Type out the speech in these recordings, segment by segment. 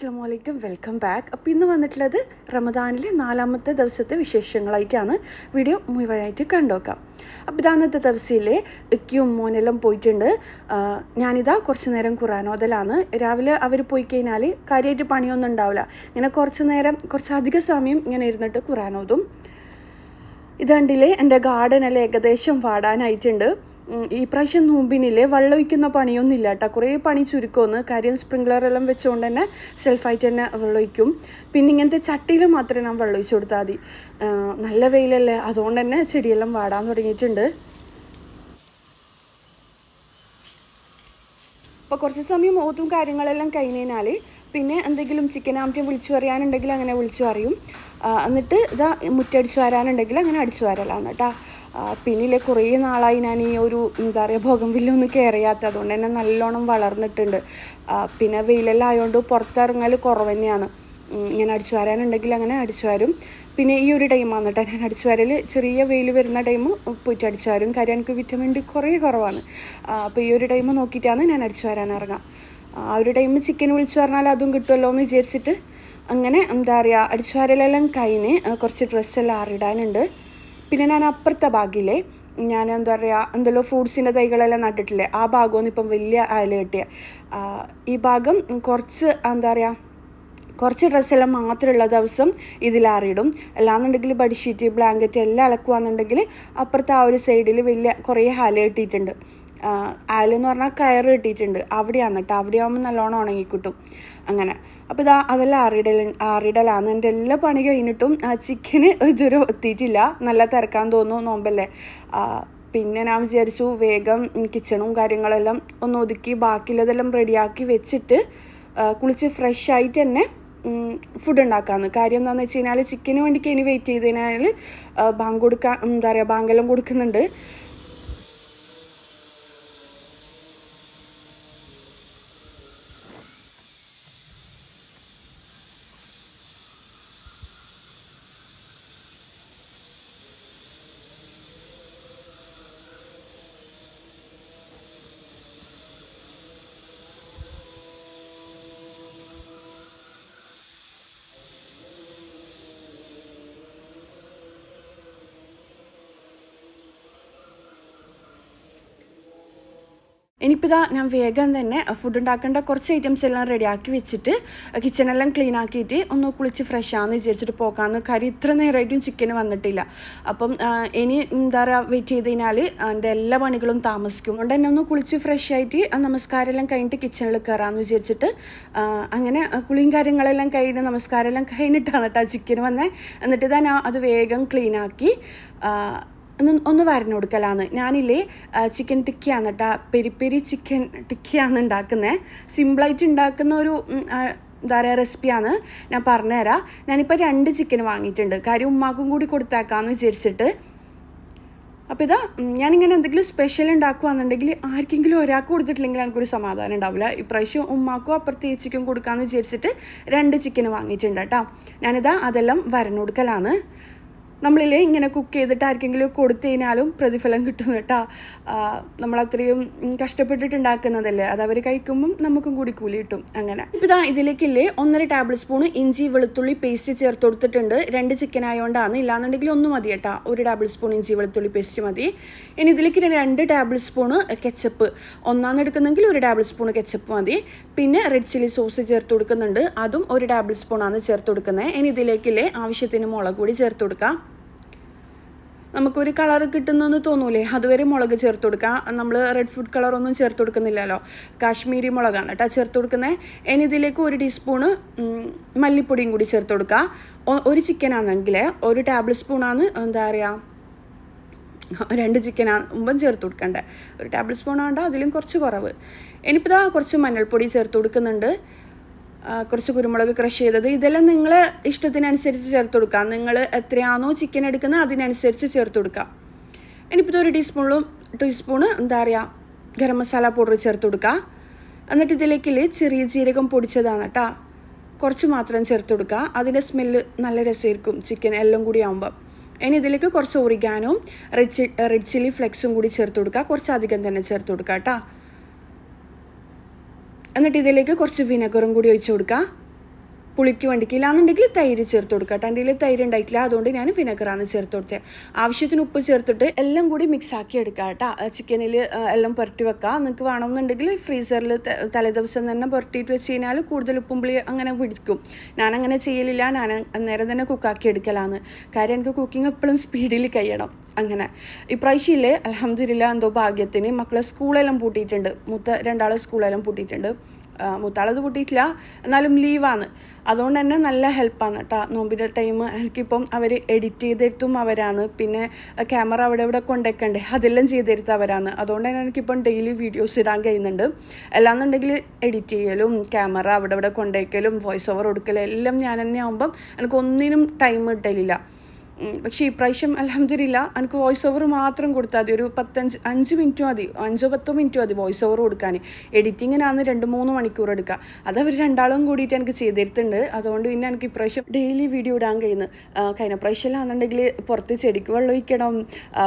അസ്സലാമു അലൈക്കും, welcome back. അപ്പോൾ ഇന്ന് വന്നിട്ടുള്ളത് റമദാനിലെ 4ാമത്തെ ദിവസത്തെ വിശേഷങ്ങളായിട്ടാണ്. വീഡിയോ മുഴുവനായിട്ട് കണ്ടുനോക്കാം. അപ്പോൾ ഇന്നത്തെ ദിവസത്തിലെ ഇക്കും മോനെല്ലാം പോയിട്ടുണ്ട്. ഞാനിതാ കുറച്ച് നേരം ഖുർആൻ ഓതലാണ്. രാവിലെ അവർ പോയി കഴിഞ്ഞാൽ കാര്യമായിട്ട് പണിയൊന്നും ഉണ്ടാവില്ല. ഇങ്ങനെ കുറച്ചധികം സമയം ഇങ്ങനെ ഇരുന്നിട്ട് ഖുർആൻ ഓതും. ഇതുണ്ടില്ലേ, എൻ്റെ ഗാർഡനെല്ലാം ഏകദേശം വാടാനായിട്ടുണ്ട്. ഈ പ്രാവശ്യം നോമ്പിനില്ലേ വെള്ളം ഒഴിക്കുന്ന പണിയൊന്നും ഇല്ല കേട്ടോ. കുറേ പണി ചുരുക്കമെന്ന്. കാര്യം സ്പ്രിംഗ്ലറെല്ലാം വെച്ചുകൊണ്ട് തന്നെ സെൽഫായിട്ട് തന്നെ വെള്ളം ഒഴിക്കും. പിന്നെ ഇങ്ങനത്തെ ചട്ടിയിൽ മാത്രമേ ഞാൻ വെള്ളം ഒഴിച്ചു കൊടുത്താൽ മതി. നല്ല വെയിലല്ലേ, അതുകൊണ്ട് തന്നെ ചെടിയെല്ലാം വാടാൻ തുടങ്ങിയിട്ടുണ്ട്. അപ്പോൾ കുറച്ച് സമയം ഓത്തും കാര്യങ്ങളെല്ലാം കഴിഞ്ഞാൽ പിന്നെ എന്തെങ്കിലും ചിക്കൻ ആമറ്റും വിളിച്ചു പറയാനുണ്ടെങ്കിൽ അങ്ങനെ വിളിച്ചു പറയും. എന്നിട്ട് ഇതാ മുറ്റടിച്ചു വരാനുണ്ടെങ്കിൽ അങ്ങനെ അടിച്ചു വരലാണ് കേട്ടോ. പിന്നെ കുറേ നാളായി ഞാൻ ഈ ഒരു ബോഗൺവില്ലൊന്നും കയറിയാത്ത, അതുകൊണ്ട് തന്നെ നല്ലോണം വളർന്നിട്ടുണ്ട്. പിന്നെ വെയിലെല്ലാം ആയതുകൊണ്ട് പുറത്തിറങ്ങൽ കുറവ് തന്നെയാണ്. ഇങ്ങനെ അടിച്ചു വരാനുണ്ടെങ്കിൽ അങ്ങനെ അടിച്ചു വരും. പിന്നെ ഈ ഒരു ടൈമാണ് കേട്ടോ ഞാൻ അടിച്ചു വരൽ. ചെറിയ വെയിൽ വരുന്ന ടൈം പോയിട്ട് അടിച്ചു വരും. കാര്യം എനിക്ക് വിറ്റമിൻ ഡി കുറേ കുറവാണ്. അപ്പോൾ ഈ ഒരു ടൈം നോക്കിയിട്ടാണ് ഞാൻ അടിച്ചു വരാൻ ഇറങ്ങാം. ആ ഒരു ടൈം ചിക്കൻ വിളിച്ചു പറഞ്ഞാൽ അതും കിട്ടുമല്ലോ എന്ന് വിചാരിച്ചിട്ട് അങ്ങനെ അടിച്ചു വരലെല്ലാം കഴിഞ്ഞ് കുറച്ച് ഡ്രസ്സെല്ലാം ആറിടാനുണ്ട്. പിന്നെ ഞാൻ അപ്പുറത്തെ ഭാഗില്ലേ, ഞാൻ എന്തെല്ലോ ഫ്രൂട്ട്സിൻ്റെ തൈകളെല്ലാം നട്ടിട്ടില്ലേ, ആ ഭാഗമൊന്നും ഇപ്പം വലിയ അയൽ കെട്ടിയ. ഈ ഭാഗം കുറച്ച് ഡ്രസ്സെല്ലാം മാത്രമുള്ള ദിവസം ഇതിലാറിയിടും. അല്ലാന്നുണ്ടെങ്കിൽ ബെഡ്ഷീറ്റ്, ബ്ലാങ്കറ്റ് എല്ലാം അലക്കുകയാണെന്നുണ്ടെങ്കിൽ അപ്പുറത്തെ ആ ഒരു സൈഡിൽ വലിയ കുറേ ഹാല കെട്ടിയിട്ടുണ്ട്. ആലെന്ന് പറഞ്ഞാൽ കയറ് കെട്ടിയിട്ടുണ്ട്. അവിടെയാണ് കേട്ടോ. അവിടെയാകുമ്പോൾ നല്ലോണം ഉണങ്ങിക്കിട്ടും അങ്ങനെ. അപ്പോൾ അതെല്ലാം ആറിടലാണ്. എൻ്റെ എല്ലാ പണി കഴിഞ്ഞിട്ടും ചിക്കന് ഇതുവരെ എത്തിയിട്ടില്ല. നല്ല തിരക്കാൻ തോന്നുന്നു, നോമ്പല്ലേ. പിന്നെ ഞാൻ വിചാരിച്ചു വേഗം കിച്ചണും കാര്യങ്ങളെല്ലാം ഒന്ന് ഒതുക്കി ബാക്കിയുള്ളതെല്ലാം റെഡിയാക്കി വെച്ചിട്ട് കുളിച്ച് ഫ്രഷ് ആയിട്ട് തന്നെ ഫുഡ് ഉണ്ടാക്കാമെന്ന്. കാര്യം എന്താണെന്ന് വെച്ച് കഴിഞ്ഞാൽ ചിക്കന് വേണ്ടിക്ക് ഇനി വെയിറ്റ് ചെയ്ത് കഴിഞ്ഞാൽ ബാങ്കെല്ലാം കൊടുക്കുന്നുണ്ട്. ഇനിയിപ്പോൾ ഞാൻ വേഗം തന്നെ ഫുഡ് ഉണ്ടാക്കേണ്ട കുറച്ച് ഐറ്റംസ് എല്ലാം റെഡിയാക്കി വെച്ചിട്ട് കിച്ചണെല്ലാം ക്ലീൻ ആക്കിയിട്ട് ഒന്ന് കുളിച്ച് ഫ്രഷ് ആണെന്ന് വിചാരിച്ചിട്ട് പോകാമെന്ന്. കാര്യം ഇത്ര നേരമായിട്ടും ചിക്കന് വന്നിട്ടില്ല. അപ്പം ഇനി വെയിറ്റ് ചെയ്ത് കഴിഞ്ഞാൽ എൻ്റെ എല്ലാ പണികളും താമസിക്കും. അതുകൊണ്ട് തന്നെ ഒന്ന് കുളിച്ച് ഫ്രഷ് ആയിട്ട് നമസ്കാരമെല്ലാം കഴിഞ്ഞിട്ട് കിച്ചണിൽ കയറാമെന്ന് വിചാരിച്ചിട്ട് അങ്ങനെ കുളിയും കാര്യങ്ങളെല്ലാം കഴിഞ്ഞ് നമസ്കാരമെല്ലാം കഴിഞ്ഞിട്ടാണ് കേട്ടോ ചിക്കന് വന്നത്. എന്നിട്ട് ഞാൻ അത് വേഗം ക്ലീൻ ആക്കി ഒന്ന് വരഞ്ഞു കൊടുക്കലാണ്. ഞാനില്ലേ ചിക്കൻ ടിക്കയാണ് കേട്ടോ, പെരി ചിക്കൻ ടിക്കയാണ് ഉണ്ടാക്കുന്നത്. സിമ്പിളായിട്ട് ഉണ്ടാക്കുന്ന ഒരു റെസിപ്പിയാണ്, ഞാൻ പറഞ്ഞുതരാം. ഞാനിപ്പോൾ 2 ചിക്കൻ വാങ്ങിയിട്ടുണ്ട്. കാര്യം ഉമ്മാക്കും കൂടി കൊടുത്തേക്കാമെന്ന് വിചാരിച്ചിട്ട്. അപ്പോൾ ഞാനിങ്ങനെ എന്തെങ്കിലും സ്പെഷ്യൽ ഉണ്ടാക്കുകയാണെന്നുണ്ടെങ്കിൽ ആർക്കെങ്കിലും ഒരാൾക്ക് കൊടുത്തിട്ടില്ലെങ്കിൽ എനിക്കൊരു സമാധാനം ഉണ്ടാവില്ല. ഇപ്രാവശ്യം ഉമ്മാക്കും അപ്പുറത്തെ ചേച്ചിക്കും കൊടുക്കാമെന്ന് വിചാരിച്ചിട്ട് 2 ചിക്കൻ വാങ്ങിയിട്ടുണ്ട് കേട്ടോ. അതെല്ലാം വരഞ്ഞു കൊടുക്കലാണ്. നമ്മളില്ലേ ഇങ്ങനെ കുക്ക് ചെയ്തിട്ട് ആർക്കെങ്കിലും കൊടുത്തു കഴിഞ്ഞാലും പ്രതിഫലം കിട്ടും കേട്ടോ. നമ്മളത്രയും കഷ്ടപ്പെട്ടിട്ടുണ്ടാക്കുന്നതല്ലേ, അത് അവർ കഴിക്കുമ്പം നമുക്കും കൂടി കൂലി കിട്ടും അങ്ങനെ. ഇപ്പോൾ ഇതിലേക്കില്ലേ 1.5 ടേബിൾ സ്പൂൺ ഇഞ്ചി വെളുത്തുള്ളി പേസ്റ്റ് ചേർത്ത് കൊടുത്തിട്ടുണ്ട്. 2 ചിക്കൻ ആയതുകൊണ്ടാണ്. ഇല്ലാന്നുണ്ടെങ്കിൽ 1 മതി കേട്ടോ. 1 ടേബിൾ സ്പൂൺ ഇഞ്ചി വെളുത്തുള്ളി പേസ്റ്റ് മതി. ഇനി ഇതിലേക്ക് 2 ടേബിൾ സ്പൂൺ കെച്ചപ്പ്, ഒന്നാന്ന് എടുക്കുന്നെങ്കിൽ 1 ടേബിൾ സ്പൂൺ കെച്ചപ്പ് മതി. പിന്നെ റെഡ് ചില്ലി സോസ് ചേർത്ത് കൊടുക്കുന്നുണ്ട്. അതും 1 ടേബിൾ സ്പൂണാണ് ചേർത്ത് കൊടുക്കുന്നത്. ഇനി ഇതിലേക്കില്ലേ ആവശ്യത്തിന് മുളക് കൂടി ചേർത്ത് കൊടുക്കാം. നമുക്കൊരു കളർ കിട്ടുന്നെന്ന് തോന്നൂലേ, അതുവരെ മുളക് ചേർത്ത് കൊടുക്കാം. നമ്മൾ റെഡ് ഫുഡ് കളറൊന്നും ചേർത്ത് കൊടുക്കുന്നില്ലല്ലോ, കാശ്മീരി മുളകാണ് കേട്ടോ ചേർത്ത് കൊടുക്കുന്നത്. ഇനി ഇതിലേക്ക് 1 ടീസ്പൂണ് മല്ലിപ്പൊടിയും കൂടി ചേർത്ത് കൊടുക്കുക. 1 ചിക്കനാണെങ്കിൽ 1 ടേബിൾ സ്പൂണാണ് 2 ചിക്കനാകുമ്പം ചേർത്ത് കൊടുക്കണ്ടേ. 1 ടേബിൾ സ്പൂണാണ്ട് അതിലും കുറച്ച് കുറവ്. ഇനിയിപ്പോൾ കുറച്ച് മഞ്ഞൾപ്പൊടി ചേർത്ത് കൊടുക്കുന്നുണ്ട്. കുറച്ച് കുരുമുളക് ക്രഷ് ചെയ്തത്. ഇതെല്ലാം നിങ്ങളെ ഇഷ്ടത്തിനനുസരിച്ച് ചേർത്ത് കൊടുക്കാം. നിങ്ങൾ എത്രയാണോ ചിക്കൻ എടുക്കുന്നത് അതിനനുസരിച്ച് ചേർത്ത് കൊടുക്കാം. ഇനിയിപ്പോൾ 1 ടീസ്പൂണ് ഗരം മസാല പൗഡർ ചേർത്ത് കൊടുക്കുക. എന്നിട്ട് ഇതിലേക്ക് ചെറിയ ജീരകം പൊടിച്ചതാണ് കേട്ടോ, കുറച്ച് മാത്രം ചേർത്ത് കൊടുക്കുക. അതിൻ്റെ സ്മെല്ല് നല്ല രസമായിരിക്കും ചിക്കൻ എല്ലാം കൂടി ആകുമ്പോൾ. ഇനി ഇതിലേക്ക് കുറച്ച് ഒറിഗാനോ റെഡ് ചില്ലി ഫ്ലെക്സും കൂടി ചേർത്ത് കൊടുക്കുക. കുറച്ചധികം തന്നെ ചേർത്ത് കൊടുക്കുക കേട്ടോ. എന്നിട്ട് ഇതിലേക്ക് കുറച്ച് വിനെഗറും കൂടി ഒഴിച്ച് കൊടുക്കുക. പുളിക്ക് വേണ്ടിക്ക് ഇല്ലാന്നുണ്ടെങ്കിൽ തൈര് ചേർത്ത് കൊടുക്കുക കേട്ടോ. എൻ്റെ കയ്യിൽ തൈര് ഉണ്ടായിട്ടില്ല, അതുകൊണ്ട് ഞാൻ വിനെഗറാണ് ചേർത്ത് കൊടുത്തത്. ആവശ്യത്തിന് ഉപ്പ് ചേർത്തിട്ട് എല്ലാം കൂടി മിക്സ് ആക്കി എടുക്കുക കേട്ടോ. ചിക്കനിൽ എല്ലാം പുരട്ടി വെക്കുക. നിങ്ങൾക്ക് വേണമെന്നുണ്ടെങ്കിൽ ഫ്രീസറിൽ തലേദിവസം തന്നെ പുരട്ടിയിട്ട് വെച്ച് കഴിഞ്ഞാൽ കൂടുതൽ ഉപ്പും പുളി അങ്ങനെ പിടിക്കും. ഞാനങ്ങനെ ചെയ്യലില്ല, ഞാൻ അന്നേരം തന്നെ കുക്കാക്കി എടുക്കലാണ്. കാര്യം എനിക്ക് കുക്കിംഗ് എപ്പോഴും സ്പീഡിൽ കഴിയണം. അങ്ങനെ ഇപ്രാവശ്യം ഇല്ലേ അൽഹംദുലില്ലാ എന്തോ ഭാഗ്യത്തിന് മക്കളെ സ്കൂളെല്ലാം പൂട്ടിയിട്ടുണ്ട്. മൂത്ത രണ്ടാളെ സ്കൂളെല്ലാം പൂട്ടിയിട്ടുണ്ട്. മൂത്താളത് പൂട്ടിയിട്ടില്ല, എന്നാലും ലീവാണ്. അതുകൊണ്ട് തന്നെ നല്ല ഹെൽപ്പാണ് കേട്ടോ. നോമ്പിൻ്റെ ടൈം എനിക്കിപ്പം അവർ എഡിറ്റ് ചെയ്തെടുത്തും അവരാണ്, പിന്നെ ക്യാമറ അവിടെ ഇവിടെ കൊണ്ടുവയ്ക്കണ്ടേ അതെല്ലാം ചെയ്തെടുത്ത് അവരാണ്. അതുകൊണ്ട് തന്നെ എനിക്കിപ്പം ഡെയിലി വീഡിയോസ് ഇടാൻ കഴിയുന്നുണ്ട്. അല്ലാന്നുണ്ടെങ്കിൽ എഡിറ്റ് ചെയ്യലും ക്യാമറ അവിടെ ഇവിടെ കൊണ്ടുവയ്ക്കലും വോയിസ് ഓവർ കൊടുക്കലും എല്ലാം ഞാൻ തന്നെ ആകുമ്പം എനിക്കൊന്നിനും ടൈം കിട്ടലില്ല. പക്ഷേ ഇപ്രാവശ്യം അൽഹംദുലില്ലാ എനിക്ക് വോയിസ് ഓവർ മാത്രം കൊടുത്താൽ മതി. ഒരു 5 മിനിറ്റ് മതി, 5-10 മിനിറ്റ് മതി വോയിസ് ഓവർ കൊടുക്കാൻ. എഡിറ്റിങ്ങിനാണ് 2-3 മണിക്കൂർ എടുക്കുക. അതവർ രണ്ടാളും കൂടിയിട്ട് എനിക്ക് ചെയ്തെടുത്തിട്ടുണ്ട്. അതുകൊണ്ട് പിന്നെ എനിക്ക് ഇപ്രാവശ്യം ഡെയിലി വീഡിയോ ഇടാൻ കഴിയുന്നു. കഴിഞ്ഞ പ്രാവശ്യമെല്ലാന്നുണ്ടെങ്കിൽ പുറത്ത് ചെടിക്ക് വെള്ളം ഒഴിക്കണം,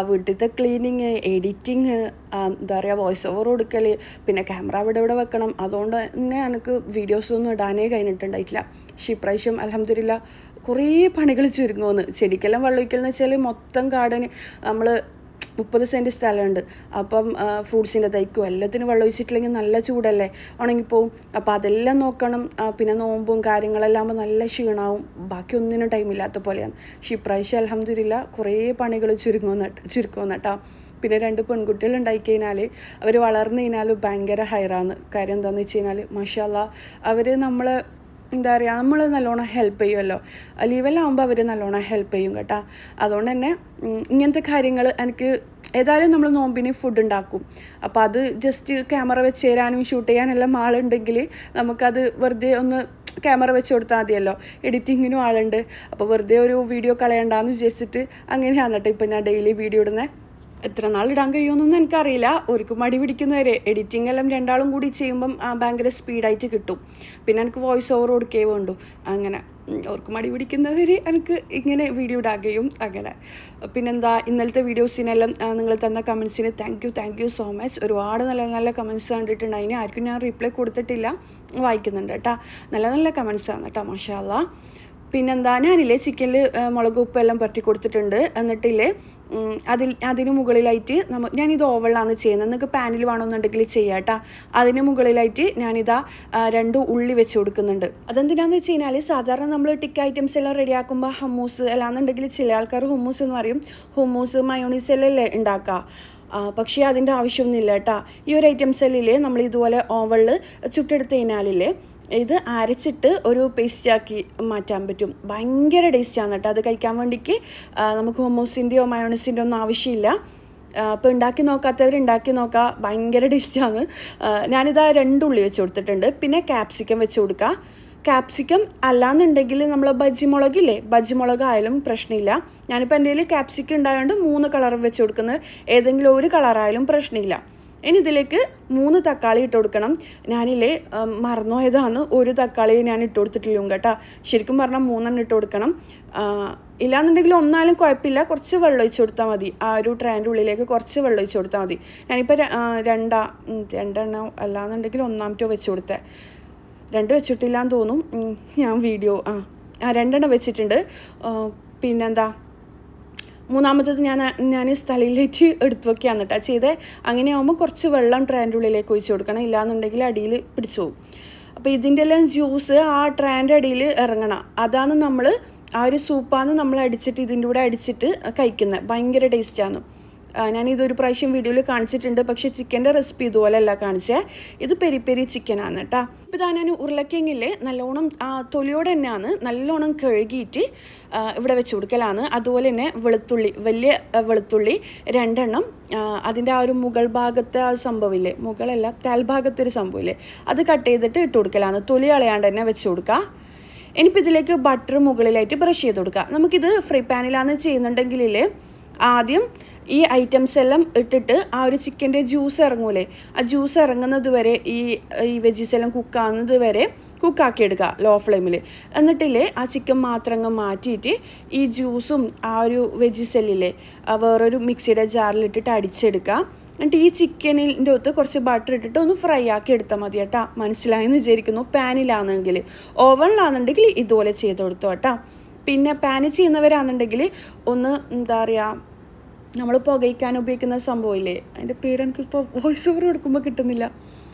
വീട്ടിലത്തെ ക്ലീനിങ്, എഡിറ്റിങ്, എന്താ പറയുക വോയിസ് ഓവർ കൊടുക്കൽ, പിന്നെ ക്യാമറ അവിടെ ഇവിടെ വെക്കണം. അതുകൊണ്ട് തന്നെ എനിക്ക് വീഡിയോസൊന്നും ഇടാനേ കഴിഞ്ഞിട്ടുണ്ടായിട്ടില്ല. പക്ഷേ ഇപ്രാവശ്യം അൽഹംദുലില്ലാ കുറേ പണികൾ ചുരുങ്ങുമെന്ന്. ചെടിക്കെല്ലാം വെള്ളം ഒഴിക്കലെന്ന് വെച്ചാൽ മൊത്തം ഗാർഡന് നമ്മൾ 30 സെൻറ്റ് സ്ഥലമുണ്ട്. അപ്പം ഫ്രൂട്ട്സിൻ്റെ തൈക്കും എല്ലാത്തിനും വെള്ളം ഒഴിച്ചിട്ടില്ലെങ്കിൽ നല്ല ചൂടല്ലേ, ഉണങ്ങിപ്പോവും. അപ്പോൾ അതെല്ലാം നോക്കണം. പിന്നെ നോമ്പും കാര്യങ്ങളെല്ലാം ആകുമ്പോൾ നല്ല ക്ഷീണമാവും, ബാക്കി ഒന്നിനും ടൈമില്ലാത്ത പോലെയാണ്. പക്ഷേ ഇപ്രാവശ്യം അൽഹംദുലില്ലാ കുറേ പണികൾ ചുരുക്കുമെന്ന് കേട്ടോ. പിന്നെ 2 പെൺകുട്ടികൾ ഉണ്ടായിക്കഴിഞ്ഞാൽ അവർ വളർന്നു കഴിഞ്ഞാൽ ഭയങ്കര ഹൈറാണ്. കാര്യം എന്താണെന്ന് വെച്ച് കഴിഞ്ഞാൽ മാഷാ അല്ലാ അവർ നമ്മളെ എന്താ പറയുക നമ്മൾ നല്ലോണം ഹെൽപ്പ് ചെയ്യുമല്ലോ. ലീവെല്ലാം ആകുമ്പോൾ അവർ നല്ലോണം ഹെൽപ്പ് ചെയ്യും കേട്ടോ. അതുകൊണ്ട് തന്നെ ഇങ്ങനത്തെ കാര്യങ്ങൾ എനിക്ക് ഏതായാലും നമ്മൾ നോമ്പിന് ഫുഡ് ഉണ്ടാക്കും. അപ്പോൾ അത് ജസ്റ്റ് ക്യാമറ വെച്ച് തരാനും ഷൂട്ട് ചെയ്യാനെല്ലാം ആളുണ്ടെങ്കിൽ നമുക്കത് വെറുതെ ഒന്ന് ക്യാമറ വെച്ച് കൊടുത്താൽ മതിയല്ലോ. എഡിറ്റിങ്ങിനും ആളുണ്ട്. അപ്പോൾ വെറുതെ ഒരു വീഡിയോ കളയണ്ടെന്ന് വിചാരിച്ചിട്ട് അങ്ങനെയാണ് കേട്ടോ ഇപ്പം ഞാൻ ഡെയിലി വീഡിയോ ഇടുന്നത്. എത്ര നാൾ ഇടാൻ കഴിയുമെന്നൊന്നും എനിക്കറിയില്ല. ഒരു മടി പിടിക്കുന്നവരെ എഡിറ്റിംഗ് എല്ലാം രണ്ടാളും കൂടി ചെയ്യുമ്പം ഭയങ്കര സ്പീഡായിട്ട് കിട്ടും. പിന്നെ എനിക്ക് വോയിസ് ഓവർ കൊടുക്കേ വേണ്ടു. അങ്ങനെ അവർക്ക് മടി പിടിക്കുന്നവർ എനിക്ക് ഇങ്ങനെ വീഡിയോ ഇടാകയും അങ്ങനെ. പിന്നെന്താ ഇന്നലത്തെ വീഡിയോസിനെല്ലാം നിങ്ങൾ തന്ന കമൻസിന് താങ്ക് യു സോ മച്ച്. ഒരുപാട് നല്ല നല്ല കമൻസ് കണ്ടിട്ടുണ്ട്. അതിന് ആർക്കും ഞാൻ റിപ്ലൈ കൊടുത്തിട്ടില്ല, വായിക്കുന്നുണ്ട് കേട്ടോ. നല്ല നല്ല കമൻസാണ് കേട്ടോ മാഷാ അല്ലാ. പിന്നെന്താ ഞാനില്ലേ ചിക്കനിൽ മുളക് ഉപ്പ് എല്ലാം പുരട്ടി കൊടുത്തിട്ടുണ്ട്. എന്നിട്ടില്ലേ അതിന് മുകളിലായിട്ട് ഞാനിത് ഓവളിലാണ് ചെയ്യുന്നത്. നിങ്ങൾക്ക് പാനിൽ വേണമെന്നുണ്ടെങ്കിൽ ചെയ്യാം കേട്ടോ. അതിന് മുകളിലായിട്ട് ഞാനിതാ 2 ഉള്ളി വെച്ച് കൊടുക്കുന്നുണ്ട്. അതെന്തിനാന്ന് വെച്ച് കഴിഞ്ഞാൽ സാധാരണ നമ്മൾ ടിക്ക ഐറ്റംസ് എല്ലാം റെഡിയാക്കുമ്പോൾ ഹമ്മൂസ് അല്ലാന്നുണ്ടെങ്കിൽ ചില ആൾക്കാർ ഹുമ്മൂസ് എന്ന് പറയും. ഹുമ്മൂസ് മയോണീസ് എല്ലാം ഉണ്ടാക്കുക. പക്ഷേ അതിൻ്റെ ആവശ്യമൊന്നുമില്ല കേട്ടോ. ഈ ഒരു ഐറ്റംസ് എല്ലാം നമ്മൾ ഇതുപോലെ ഓവളിൽ ചുട്ടെടുത്ത് കഴിഞ്ഞാലില്ലേ ഇത് അരച്ചിട്ട് ഒരു പേസ്റ്റാക്കി മാറ്റാൻ പറ്റും. ഭയങ്കര ടേസ്റ്റാണ് കേട്ടോ. അത് കഴിക്കാൻ വേണ്ടിക്ക് നമുക്ക് ഹുമ്മൂസിൻ്റെയോ മയോണീസിൻ്റെയോ ഒന്നും ആവശ്യമില്ല. അപ്പോൾ ഉണ്ടാക്കി നോക്കാത്തവർ ഉണ്ടാക്കി നോക്കുക, ഭയങ്കര ടേസ്റ്റാണ്. ഞാനിതാ 2 ഉള്ളി വെച്ച് കൊടുത്തിട്ടുണ്ട്. പിന്നെ ക്യാപ്സിക്കം വെച്ച് കൊടുക്കുക. ക്യാപ്സിക്കം അല്ലാന്നുണ്ടെങ്കിൽ നമ്മൾ ബജ്ജി മുളകില്ലേ, ബജ്ജി മുളക് ആയാലും പ്രശ്നമില്ല. ഞാനിപ്പോൾ എൻ്റെ കയ്യിൽ ക്യാപ്സിക്കം ഉണ്ടായതുകൊണ്ട് 3 കളർ വെച്ച് കൊടുക്കുന്നത്. ഏതെങ്കിലും ഒരു കളറായാലും പ്രശ്നമില്ല. ഇനി ഇതിലേക്ക് 3 തക്കാളി ഇട്ട് കൊടുക്കണം. ഞാനില്ലേ മറന്നുപോയതാണ്, 1 തക്കാളി ഞാൻ ഇട്ട് കൊടുത്തിട്ടില്ല കേട്ടോ. ശരിക്കും പറഞ്ഞാൽ 3 ഇട്ട് കൊടുക്കണം. ഇല്ലാന്നുണ്ടെങ്കിൽ 1 കുഴപ്പമില്ല, കുറച്ച് വെള്ളം ഒഴിച്ച് കൊടുത്താൽ മതി. ആ ഒരു ട്രേൻ്റെ ഉള്ളിലേക്ക് കുറച്ച് വെള്ളം ഒഴിച്ച് കൊടുത്താൽ മതി. ഞാനിപ്പോൾ 2 അല്ലാന്നുണ്ടെങ്കിൽ 1 വെച്ച് കൊടുത്തേ. 2 വെച്ചിട്ടില്ലാന്ന് തോന്നും. ഞാൻ വീഡിയോ 2 വെച്ചിട്ടുണ്ട്. പിന്നെന്താ മൂന്നാമത്തത് ഞാൻ സ്ഥലയിലേക്ക് എടുത്തു വയ്ക്കുകയാണ് കേട്ടോ ചെയ്തേ. അങ്ങനെ ആകുമ്പോൾ കുറച്ച് വെള്ളം ട്രേൻ്റെ ഉള്ളിലേക്ക് ഒഴിച്ച് കൊടുക്കണം, ഇല്ലാന്നുണ്ടെങ്കിൽ അടിയിൽ പിടിച്ചു പോകും. അപ്പോൾ ഇതിൻ്റെ എല്ലാം ജ്യൂസ് ആ ട്രേൻ്റെ അടിയിൽ ഇറങ്ങണം. അതാണ് നമ്മൾ ആ ഒരു സൂപ്പാണ് നമ്മൾ അടിച്ചിട്ട് ഇതിൻ്റെ കൂടെ അടിച്ചിട്ട് കഴിക്കുന്നത്. ഭയങ്കര ടേസ്റ്റാണ്. ഞാനിതൊരു പ്രാവശ്യം വീഡിയോയിൽ കാണിച്ചിട്ടുണ്ട്. പക്ഷേ ചിക്കൻ്റെ റെസിപ്പി ഇതുപോലെയല്ല കാണിച്ചേ. ഇത് പെരി പെരി ചിക്കനാണ് കേട്ടോ. ഇപ്പോൾ ഇതാ ഞാൻ ഉരുളക്കിഴങ്ങില്ലേ നല്ലോണം തൊലിയോടെ തന്നെയാണ് നല്ലോണം കഴുകിയിട്ട് ഇവിടെ വെച്ച് കൊടുക്കലാണ്. അതുപോലെ തന്നെ വെളുത്തുള്ളി, വലിയ വെളുത്തുള്ളി 2 അതിൻ്റെ ആ ഒരു മുകൾ ഭാഗത്തെ ആ സംഭവമില്ലേ, മുകളല്ല താൽഭാഗത്തെ ഒരു സംഭവമില്ലേ, അത് കട്ട് ചെയ്തിട്ട് ഇട്ട് കൊടുക്കലാണ്. തൊലി കളയാണ്ട് തന്നെ വെച്ച് കൊടുക്കുക. ഇനിയിപ്പോൾ ഇതിലേക്ക് ബട്ടർ മുകളിലായിട്ട് ബ്രഷ് ചെയ്ത് കൊടുക്കുക. നമുക്കിത് ഫ്രൈ പാനിലാണ് ചെയ്യുന്നുണ്ടെങ്കിലേ ആദ്യം ഈ ഐറ്റംസ് എല്ലാം ഇട്ടിട്ട് ആ ഒരു ചിക്കൻ്റെ ജ്യൂസ് ഇറങ്ങൂലേ, ആ ജ്യൂസ് ഇറങ്ങുന്നത് വരെ ഈ വെജീസ് എല്ലാം കുക്കാവുന്നത് വരെ കുക്കാക്കി എടുക്കുക ലോ ഫ്ലെയിമിൽ. എന്നിട്ടില്ലേ ആ ചിക്കൻ മാത്രം അങ്ങ് മാറ്റിയിട്ട് ഈ ജ്യൂസും ആ ഒരു വെജീസ് എല്ലില്ലേ വേറൊരു മിക്സിയുടെ ജാറിലിട്ടിട്ട് അടിച്ചെടുക്കുക. എന്നിട്ട് ഈ ചിക്കനിൻ്റെ ഒത്ത് കുറച്ച് ബട്ടർ ഇട്ടിട്ട് ഒന്ന് ഫ്രൈ ആക്കി എടുത്താൽ മതി കേട്ടോ. മനസ്സിലായെന്ന് വിചാരിക്കുന്നു. പാനിലാണെന്നുണ്ടെങ്കിൽ, ഓവനിലാണെന്നുണ്ടെങ്കിൽ ഇതുപോലെ ചെയ്ത് കൊടുത്തു കേട്ടോ. പിന്നെ പാനിൽ ചെയ്യുന്നവരാണെന്നുണ്ടെങ്കിൽ ഒന്ന് എന്താ പറയുക, നമ്മൾ പുകയ്ക്കാൻ ഉപയോഗിക്കുന്ന സംഭവമില്ലേ, അതിൻ്റെ പേര് എനിക്കിപ്പോൾ വോയിസ് ഓവർ കൊടുക്കുമ്പോൾ കിട്ടുന്നില്ല,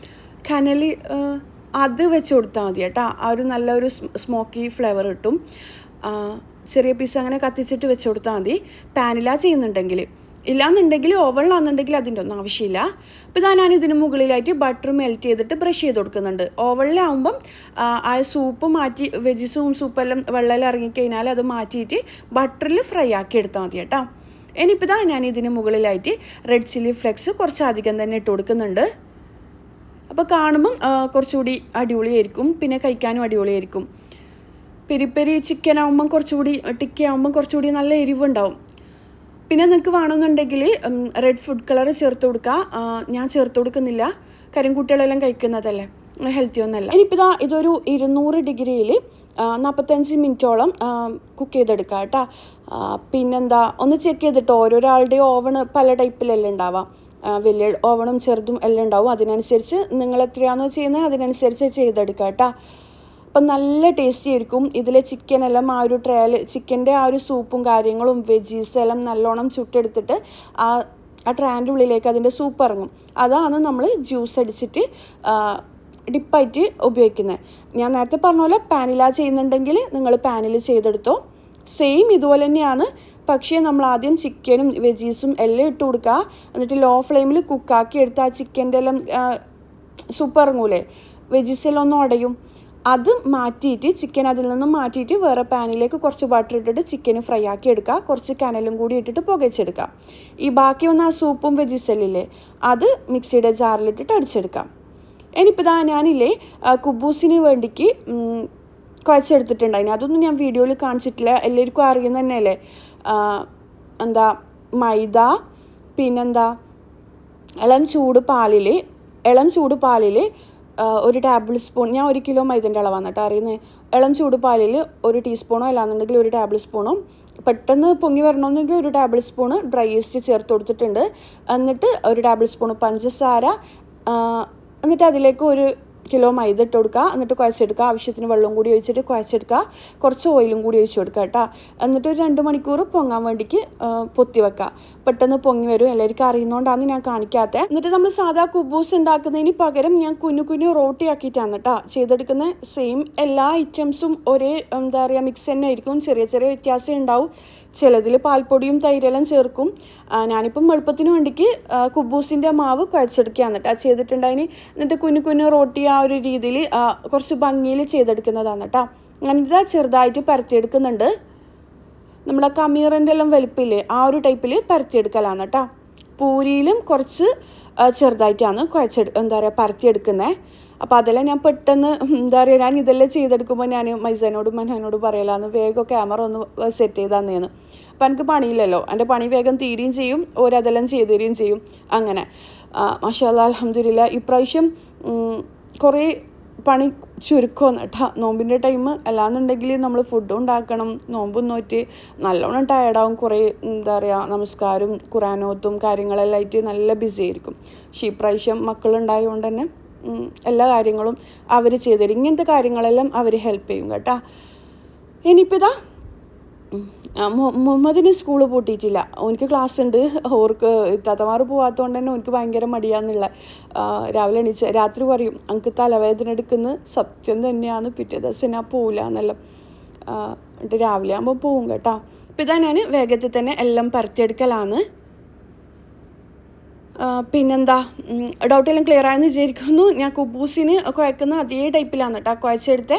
കനൽ, അത് വെച്ച് കൊടുത്താൽ മതി കേട്ടോ. ആ ഒരു നല്ലൊരു സ്മോക്കി ഫ്ലേവർ കിട്ടും. ചെറിയ പീസ് അങ്ങനെ കത്തിച്ചിട്ട് വെച്ച് കൊടുത്താൽ മതി പാനിലാണ് ചെയ്യുന്നുണ്ടെങ്കിൽ. ഇല്ലാന്നുണ്ടെങ്കിൽ ഓവനിലാണെന്നുണ്ടെങ്കിൽ അതിൻ്റെ ഒന്നും ആവശ്യമില്ല. അപ്പോൾ ഞാൻ ഇതിന് മുകളിലായിട്ട് ബട്ടർ മെൽറ്റ് ചെയ്തിട്ട് ബ്രഷ് ചെയ്ത് കൊടുക്കുന്നുണ്ട്. ഓവനിലാവുമ്പം ആ സൂപ്പ് മാറ്റി, വെജിസും സൂപ്പെല്ലാം വെള്ളമെല്ലാം ഇറങ്ങിക്കഴിഞ്ഞാൽ അത് മാറ്റിയിട്ട് ബട്ടറിൽ ഫ്രൈ ആക്കി എടുത്താൽ മതി കേട്ടോ. ഇനിയിപ്പോൾ ഞാൻ ഇതിന് മുകളിലായിട്ട് റെഡ് ചില്ലി ഫ്ലെക്സ് കുറച്ച് അധികം തന്നെ ഇട്ട് കൊടുക്കുന്നുണ്ട്. അപ്പോൾ കാണുമ്പം കുറച്ചുകൂടി അടിപൊളിയായിരിക്കും, പിന്നെ കഴിക്കാനും അടിപൊളിയായിരിക്കും. പെരി പെരി ചിക്കൻ ആകുമ്പം കുറച്ചുകൂടി, ടിക്ക ആകുമ്പം കുറച്ചുകൂടി നല്ല എരിവുണ്ടാവും. പിന്നെ നിങ്ങൾക്ക് വേണമെന്നുണ്ടെങ്കിൽ റെഡ് ഫുഡ് കളർ ചേർത്ത് കൊടുക്കുക. ഞാൻ ചേർത്ത് കൊടുക്കുന്നില്ല, കാര്യം കുട്ടികളെല്ലാം കഴിക്കുന്നതല്ലേ, ഹെൽത്തി ഒന്നല്ല. ഇനിയിപ്പോൾ ഇതൊരു 200 ഡിഗ്രിയിൽ 45 മിനിറ്റോളം കുക്ക് ചെയ്തെടുക്കുക കേട്ടോ. പിന്നെന്താ, ഒന്ന് ചെക്ക് ചെയ്തിട്ട് ഓരോരാളുടെ ഓവണ് പല ടൈപ്പിലെല്ലാം ഉണ്ടാവാം. വലിയ ഓവണും ചെറുതും എല്ലാം ഉണ്ടാവും. അതിനനുസരിച്ച് നിങ്ങൾ എത്രയാണോ ചെയ്യുന്നത് അതിനനുസരിച്ച് ചെയ്തെടുക്കുക കേട്ടോ. അപ്പം നല്ല ടേസ്റ്റി ആയിരിക്കും. ഇതിലെ ചിക്കനെല്ലാം ആ ഒരു ട്രയൽ, ചിക്കൻ്റെ ആ ഒരു സൂപ്പും കാര്യങ്ങളും വെജീസ് എല്ലാം നല്ലോണം ചുട്ടെടുത്തിട്ട് ആ ട്രയൻ്റെ ഉള്ളിലേക്ക് അതിൻ്റെ സൂപ്പ് ഇറങ്ങും. അതാണ് നമ്മൾ ജ്യൂസ് അടിച്ചിട്ട് ഡിപ്പായിട്ട് ഉപയോഗിക്കുന്നത്. ഞാൻ നേരത്തെ പറഞ്ഞ പോലെ പാനിലാണ് ചെയ്യുന്നുണ്ടെങ്കിൽ നിങ്ങൾ പാനിൽ ചെയ്തെടുത്തോ. സെയിം ഇതുപോലെ തന്നെയാണ്, പക്ഷേ നമ്മൾ ആദ്യം ചിക്കനും വെജീസും എല്ലാം ഇട്ട് കൊടുക്കുക. എന്നിട്ട് ലോ ഫ്ലെയിമിൽ കുക്കാക്കി എടുത്ത് ആ ചിക്കൻ്റെ എല്ലാം സൂപ്പ് ഇറങ്ങൂലേ, വെജീസ് എല്ലാം ഒന്നും ഉടയും. അത് മാറ്റിയിട്ട് ചിക്കൻ അതിൽ നിന്നും മാറ്റിയിട്ട് വേറെ പാനിലേക്ക് കുറച്ച് ബട്ടർ ഇട്ടിട്ട് ചിക്കന് ഫ്രൈ ആക്കി എടുക്കുക. കുറച്ച് കനലും കൂടി ഇട്ടിട്ട് പുകച്ചെടുക്കുക. ഈ ബാക്കി വന്ന ആ സൂപ്പും വെജിസെല്ലില്ലേ അത് മിക്സിയുടെ ജാറിലിട്ടിട്ട് അടിച്ചെടുക്കാം. ഇനിയിപ്പോൾ ഞാനില്ലേ കുബൂസിന് വേണ്ടിക്ക് കുഴച്ചെടുത്തിട്ടുണ്ടായിന്. അതൊന്നും ഞാൻ വീഡിയോയിൽ കാണിച്ചിട്ടില്ല, എല്ലാവർക്കും അറിയുന്ന തന്നെയല്ലേ. എന്താ മൈദ, പിന്നെന്താ ഇളം ചൂട് പാലിൽ 1 ടേബിൾ സ്പൂൺ, ഞാൻ 1 കിലോ മൈദൻ്റെ അളവാണ് കേട്ടോ അറിയുന്നത്. ഇളം ചൂട് പാലിൽ 1 ടീസ്പൂണോ അല്ലാന്നുണ്ടെങ്കിൽ 1 ടേബിൾ സ്പൂണോ, പെട്ടെന്ന് പൊങ്ങി വരണമെന്നെങ്കിൽ 1 ടേബിൾ സ്പൂണ് ഡ്രൈ ഈസ്റ്റ് ചേർത്ത് കൊടുത്തിട്ടുണ്ട്. എന്നിട്ട് 1 ടേബിൾ സ്പൂൺ പഞ്ചസാര, എന്നിട്ട് അതിലേക്ക് 1 കിലോ മൈദ ഇട്ട് കൊടുക്കുക. എന്നിട്ട് കുഴച്ചെടുക്കുക. ആവശ്യത്തിന് വെള്ളം കൂടി ഒഴിച്ചിട്ട് കുഴച്ചെടുക്കുക. കുറച്ച് ഓയിലും കൂടി ഒഴിച്ച് കൊടുക്കുക കേട്ടോ. എന്നിട്ട് ഒരു 2 മണിക്കൂർ പൊങ്ങാൻ വേണ്ടിക്ക് പൊത്തി വെക്കുക. പെട്ടെന്ന് പൊങ്ങി വരും. എല്ലാവർക്കും അറിയുന്നതുകൊണ്ടാണ് ഞാൻ കാണിക്കാത്തത്. എന്നിട്ട് നമ്മൾ സാധാ കുബൂസ് ഉണ്ടാക്കുന്നതിന് പകരം ഞാൻ കുഞ്ഞു റോട്ടി ആക്കിയിട്ടാണ് കേട്ടോ ചെയ്തെടുക്കുന്നത്. സെയിം എല്ലാ ഐറ്റംസും ഒരേ എന്താ പറയുക മിക്സ് തന്നെ ആയിരിക്കും. ചെറിയ വ്യത്യാസം ഉണ്ടാവും. ചിലതിൽ പാൽപ്പൊടിയും തൈരെല്ലാം ചേർക്കും. ഞാനിപ്പം എളുപ്പത്തിന് വേണ്ടിക്ക് കുബൂസിൻ്റെ മാവ് കുഴച്ചെടുക്കുകയാണ് കേട്ടോ ചെയ്തിട്ടുണ്ടായിന്. എന്നിട്ട് കുഞ്ഞു റോട്ടി ആ ഒരു രീതിയിൽ കുറച്ച് ഭംഗിയിൽ ചെയ്തെടുക്കുന്നതാണ് കേട്ടോ. അങ്ങനെ ചെറുതായിട്ട് പരത്തിയെടുക്കുന്നുണ്ട്. നമ്മുടെ കമീറിൻ്റെ എല്ലാം വലിപ്പില്ലേ ആ ഒരു ടൈപ്പിൽ പരത്തിയെടുക്കലാണ് കേട്ടോ. പൂരിയിലും കുറച്ച് ചെറുതായിട്ടാണ് പരത്തിയെടുക്കുന്നത്. അപ്പോൾ അതെല്ലാം ഞാൻ പെട്ടെന്ന് എന്താ പറയുക, ഞാൻ ഇതെല്ലാം ചെയ്തെടുക്കുമ്പോൾ ഞാൻ മൈസനോടും മനാനോടും പറയലാന്ന് വേഗം ക്യാമറ ഒന്ന് സെറ്റ് ചെയ്താന്നേന്ന്. അപ്പോൾ എനിക്ക് പണിയില്ലല്ലോ, എൻ്റെ പണി വേഗം തീരുകയും ചെയ്യും, ഓരതെല്ലാം ചെയ്തു തരികയും ചെയ്യും. അങ്ങനെ മാഷാ അല്ലാഹ് അൽഹംദുലില്ലാ ഇപ്രാവശ്യം കുറേ പണി ചുരുക്കമാണ് കേട്ടോ. നോമ്പിൻ്റെ ടൈം അല്ലാന്നുണ്ടെങ്കിൽ നമ്മൾ ഫുഡ് ഉണ്ടാക്കണം, നോമ്പും നോറ്റ് നല്ലോണം ടയർഡാവും. കുറേ എന്താ പറയുക നമസ്കാരം ഖുറാനോത്തും കാര്യങ്ങളെല്ലാം ആയിട്ട് നല്ല ബിസി ആയിരിക്കും. പക്ഷേ ഇപ്രാവശ്യം മക്കളുണ്ടായതുകൊണ്ട് തന്നെ എല്ലാ കാര്യങ്ങളും അവർ ചെയ്തു തരും. ഇങ്ങനത്തെ കാര്യങ്ങളെല്ലാം അവർ ഹെൽപ്പ് ചെയ്യും കേട്ടോ. ഇനിയിപ്പോൾ മുഹമ്മദിന് സ്കൂൾ പൂട്ടിയിട്ടില്ല, ഓനിക്ക് ക്ലാസ് ഉണ്ട്. ഓർക്ക് തത്തമാർ പോകാത്തതുകൊണ്ട് തന്നെ ഓനിക്ക് ഭയങ്കര മടിയാന്നുള്ള. രാവിലെ എണീച്ച് രാത്രി പറയും എനിക്ക് തലവേദന എടുക്കുന്ന സത്യം തന്നെയാണ്, പിറ്റേ ദിവസം ഞാൻ പോവില്ല എന്നെല്ലാം. എന്നിട്ട് രാവിലെ ആകുമ്പോൾ പോവും കേട്ടോ. അപ്പോൾ ഞാൻ വേഗത്തിൽ തന്നെ എല്ലാം പരത്തിയെടുക്കലാണ്. പിന്നെന്താ ഡൗട്ടെല്ലാം ക്ലിയർ ആയെന്ന് വിചാരിക്കുന്നു. ഞാൻ കുബൂസിന് കുഴക്കുന്ന അതേ ടൈപ്പിലാണ് കേട്ടോ കുഴച്ചെടുത്ത്.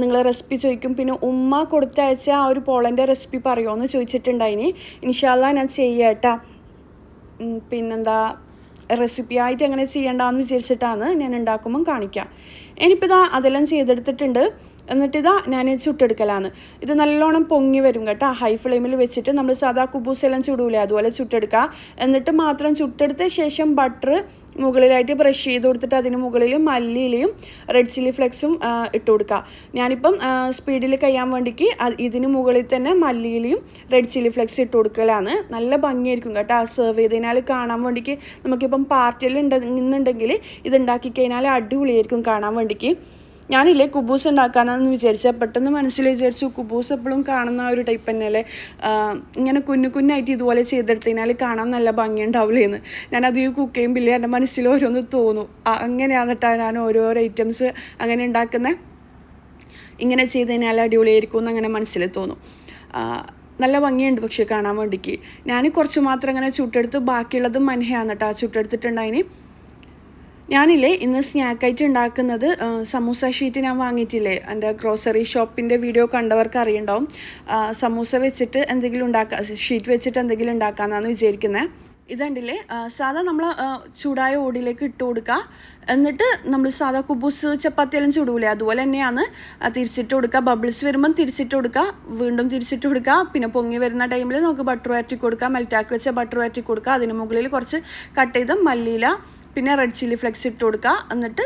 നിങ്ങൾ റെസിപ്പി ചോദിക്കും. പിന്നെ ഉമ്മ കൊടുത്തയച്ച ആ ഒരു പോളൻ്റെ റെസിപ്പി പറയുമോ എന്ന് ചോദിച്ചിട്ടുണ്ടായിന്. ഇൻഷാ അല്ലാഹ് ഞാൻ ചെയ്യാം കേട്ടോ. പിന്നെന്താ റെസിപ്പി ആയിട്ട് എങ്ങനെ ചെയ്യേണ്ടതെന്ന് വിചാരിച്ചിട്ടാണ് ഞാൻ ഉണ്ടാക്കുമ്പം കാണിക്കാം. ഇനിയിപ്പോൾ ഇതാ അതെല്ലാം ചെയ്തെടുത്തിട്ടുണ്ട്. എന്നിട്ടിതാ ഞാൻ ചുട്ടെടുക്കലാണ്. ഇത് നല്ലോണം പൊങ്ങി വരും കേട്ടോ. ഹൈ ഫ്ലെയിമിൽ വെച്ചിട്ട് നമ്മൾ സാധാ കുബൂസെല്ലാം ചുടൂലേ അതുപോലെ ചുട്ടെടുക്കുക. എന്നിട്ട് മാത്രം ചുട്ടെടുത്ത ശേഷം ബട്ടർ മുകളിലായിട്ട് ബ്രഷ് ചെയ്ത് കൊടുത്തിട്ട് അതിന് മുകളിൽ മല്ലിയിലയും റെഡ് ചില്ലി ഫ്ലെക്സും ഇട്ട് കൊടുക്കുക. ഞാനിപ്പം സ്പീഡിൽ കഴിയാൻ വേണ്ടിക്ക് ഇതിന് മുകളിൽ തന്നെ മല്ലിയിലയും റെഡ് ചില്ലി ഫ്ലെക്സ് ഇട്ട് കൊടുക്കലാണ്. നല്ല ഭംഗിയായിരിക്കും കേട്ടോ സെർവ് ചെയ്തതിനാൽ കാണാൻ വേണ്ടിക്ക്. നമുക്കിപ്പം പാർട്ടിയിൽ ഉണ്ടെന്നുണ്ടെങ്കിൽ ഇത് ഉണ്ടാക്കി കഴിഞ്ഞാൽ അടിപൊളിയായിരിക്കും കാണാൻ വേണ്ടിക്ക്. ഞാനില്ലേ കുബൂസ് ഉണ്ടാക്കാനാണെന്ന് വിചാരിച്ചാൽ പെട്ടെന്ന് മനസ്സിൽ വിചാരിച്ചു കുബൂസ് എപ്പോഴും കാണുന്ന ഒരു ടൈപ്പ് തന്നെയല്ലേ, ഇങ്ങനെ കുഞ്ഞായിട്ട് ഇതുപോലെ ചെയ്തെടുത്തതിനാൽ കാണാൻ നല്ല ഭംഗിയുണ്ടാവില്ലേന്ന്. ഞാനത് കുക്ക് ചെയ്യുമ്പില്ലേ എൻ്റെ മനസ്സിൽ ഓരോന്ന് തോന്നും. അങ്ങനെയാണ് കേട്ടോ ഞാൻ ഓരോരോ ഐറ്റംസ് അങ്ങനെ ഉണ്ടാക്കുന്നത്. ഇങ്ങനെ ചെയ്ത് കഴിഞ്ഞാൽ അടിപൊളിയായിരിക്കും എന്ന് അങ്ങനെ മനസ്സിൽ തോന്നും. നല്ല ഭംഗിയുണ്ട് പക്ഷേ കാണാൻ വേണ്ടിക്ക്. ഞാൻ കുറച്ച് മാത്രം അങ്ങനെ ചുട്ടെടുത്ത് ബാക്കിയുള്ളത് മനയാണ് കേട്ടോ ചുട്ടെടുത്തിട്ടുണ്ടായിന്. ഞാനില്ലേ ഇന്ന് സ്നാക്കായിട്ട് ഉണ്ടാക്കുന്നത് സമൂസ ഷീറ്റ് ഞാൻ വാങ്ങിയിട്ടില്ലേ, എൻ്റെ ഗ്രോസറി ഷോപ്പിൻ്റെ വീഡിയോ കണ്ടവർക്ക് അറിയുണ്ടാവും. സമൂസ വെച്ചിട്ട് എന്തെങ്കിലും ഷീറ്റ് വെച്ചിട്ട് എന്തെങ്കിലും ഉണ്ടാക്കാമെന്നാണ് വിചാരിക്കുന്നത്. ഇതുണ്ടല്ലേ സാധാ നമ്മൾ ചൂടായ ഓടിലേക്ക് ഇട്ട് കൊടുക്കുക. എന്നിട്ട് നമ്മൾ സാധാ കുബൂസ് ചപ്പാത്തിയെല്ലാം ചൂടൂലേ അതുപോലെ തന്നെയാണ് തിരിച്ചിട്ട് കൊടുക്കുക. ബബിൾസ് വരുമ്പം തിരിച്ചിട്ട് കൊടുക്കുക, വീണ്ടും തിരിച്ചിട്ട് കൊടുക്കുക. പിന്നെ പൊങ്ങി വരുന്ന ടൈമിൽ നമുക്ക് ബട്ടർ വരട്ടി കൊടുക്കുക. മെൽറ്റാക്കി വെച്ച ബട്ടർ വരട്ടി കൊടുക്കുക. അതിന് മുകളിൽ കുറച്ച് കട്ട് ചെയ്ത മല്ലിയില പിന്നെ റെഡ് ചില്ലി ഫ്ലെക്സ് ഇട്ട് കൊടുക്കുക. എന്നിട്ട്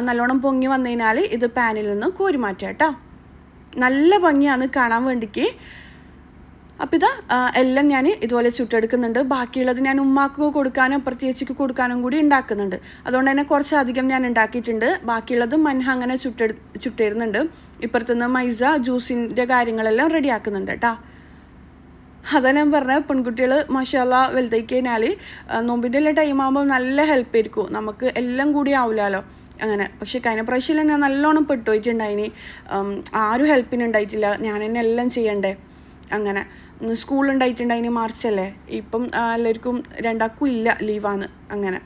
നല്ലോണം പൊങ്ങി വന്നു കഴിഞ്ഞാൽ ഇത് പാനിൽ നിന്ന് കോരി മാറ്റുക കേട്ടോ. നല്ല ഭംഗിയാണ് കാണാൻ വേണ്ടിക്ക്. അപ്പോൾ ഇതാ എല്ലാം ഞാൻ ഇതുപോലെ ചുട്ടെടുക്കുന്നുണ്ട്. ബാക്കിയുള്ളത് ഞാൻ ഉമ്മാക്ക് കൊടുക്കാനും പ്രത്യേകിച്ച് കൊടുക്കാനും കൂടി ഉണ്ടാക്കുന്നുണ്ട്. അതുകൊണ്ട് തന്നെ കുറച്ചധികം ഞാൻ ഉണ്ടാക്കിയിട്ടുണ്ട്. ബാക്കിയുള്ളത് മൻഹ അങ്ങനെ ചുട്ടിരുന്നുണ്ട്. ഇപ്പുറത്തുനിന്ന് മൈസ ജ്യൂസിൻ്റെ കാര്യങ്ങളെല്ലാം റെഡിയാക്കുന്നുണ്ട് കേട്ടോ. അതാ ഞാൻ പറഞ്ഞത് പെൺകുട്ടികൾ മാഷാല്ലാ വലുതായി കഴിഞ്ഞാൽ നോമ്പിൻ്റെ എല്ലാം ടൈം ആകുമ്പോൾ നല്ല ഹെൽപ്പ് ആയിരിക്കും. നമുക്ക് എല്ലാം കൂടി ആവില്ലല്ലോ അങ്ങനെ. പക്ഷേ കഴിഞ്ഞ പ്രാവശ്യം ഞാൻ നല്ലോണം പെട്ടുപോയിട്ടുണ്ടായിനി. ആരും ഹെൽപ്പിനുണ്ടായിട്ടില്ല, ഞാൻ തന്നെ എല്ലാം ചെയ്യണ്ടേ. അങ്ങനെ സ്കൂളുണ്ടായിട്ടുണ്ടായിനി മാർച്ചല്ലേ. ഇപ്പം എല്ലാവർക്കും രണ്ടാൾക്കും ഇല്ല, ലീവാണ് അങ്ങനെ.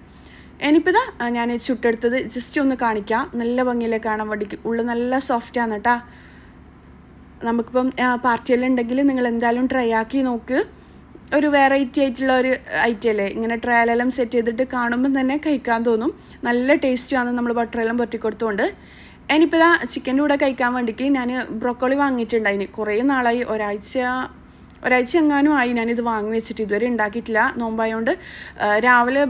ഇനിയിപ്പോൾ ഇതാ ഞാൻ ചുട്ടെടുത്തത് ജസ്റ്റ് ഒന്ന് കാണിക്കാം. നല്ല ഭംഗിയിലെ കാണാൻ വേണ്ടി. ഉള്ളിൽ നല്ല സോഫ്റ്റാണ് കേട്ടോ. നമുക്കിപ്പം പാർട്ടിയെല്ലാം ഉണ്ടെങ്കിൽ നിങ്ങൾ എന്തായാലും ട്രൈ ആക്കി നോക്ക്. ഒരു വെറൈറ്റി ആയിട്ടുള്ള ഒരു ഐറ്റം അല്ലേ. ഇങ്ങനെ ട്രയലെല്ലാം സെറ്റ് ചെയ്തിട്ട് കാണുമ്പം തന്നെ കഴിക്കാൻ തോന്നും. നല്ല ടേസ്റ്റുമാണ് നമ്മൾ ബട്ടറെല്ലാം പൊട്ടിക്കൊടുത്തുകൊണ്ട്. ഇനിയിപ്പോൾ ഇതാ ചിക്കൻ്റെ കൂടെ കഴിക്കാൻ വേണ്ടിയിട്ട് ഞാൻ ബ്രോക്കോളി വാങ്ങിയിട്ടുണ്ടായിന്. കുറേ നാളായി, ഒരാഴ്ച എങ്ങാനും ആയി ഞാനിത് വാങ്ങി വെച്ചിട്ട്. ഇതുവരെ ഉണ്ടാക്കിയിട്ടില്ല നോമ്പായതുകൊണ്ട്. രാവിലെ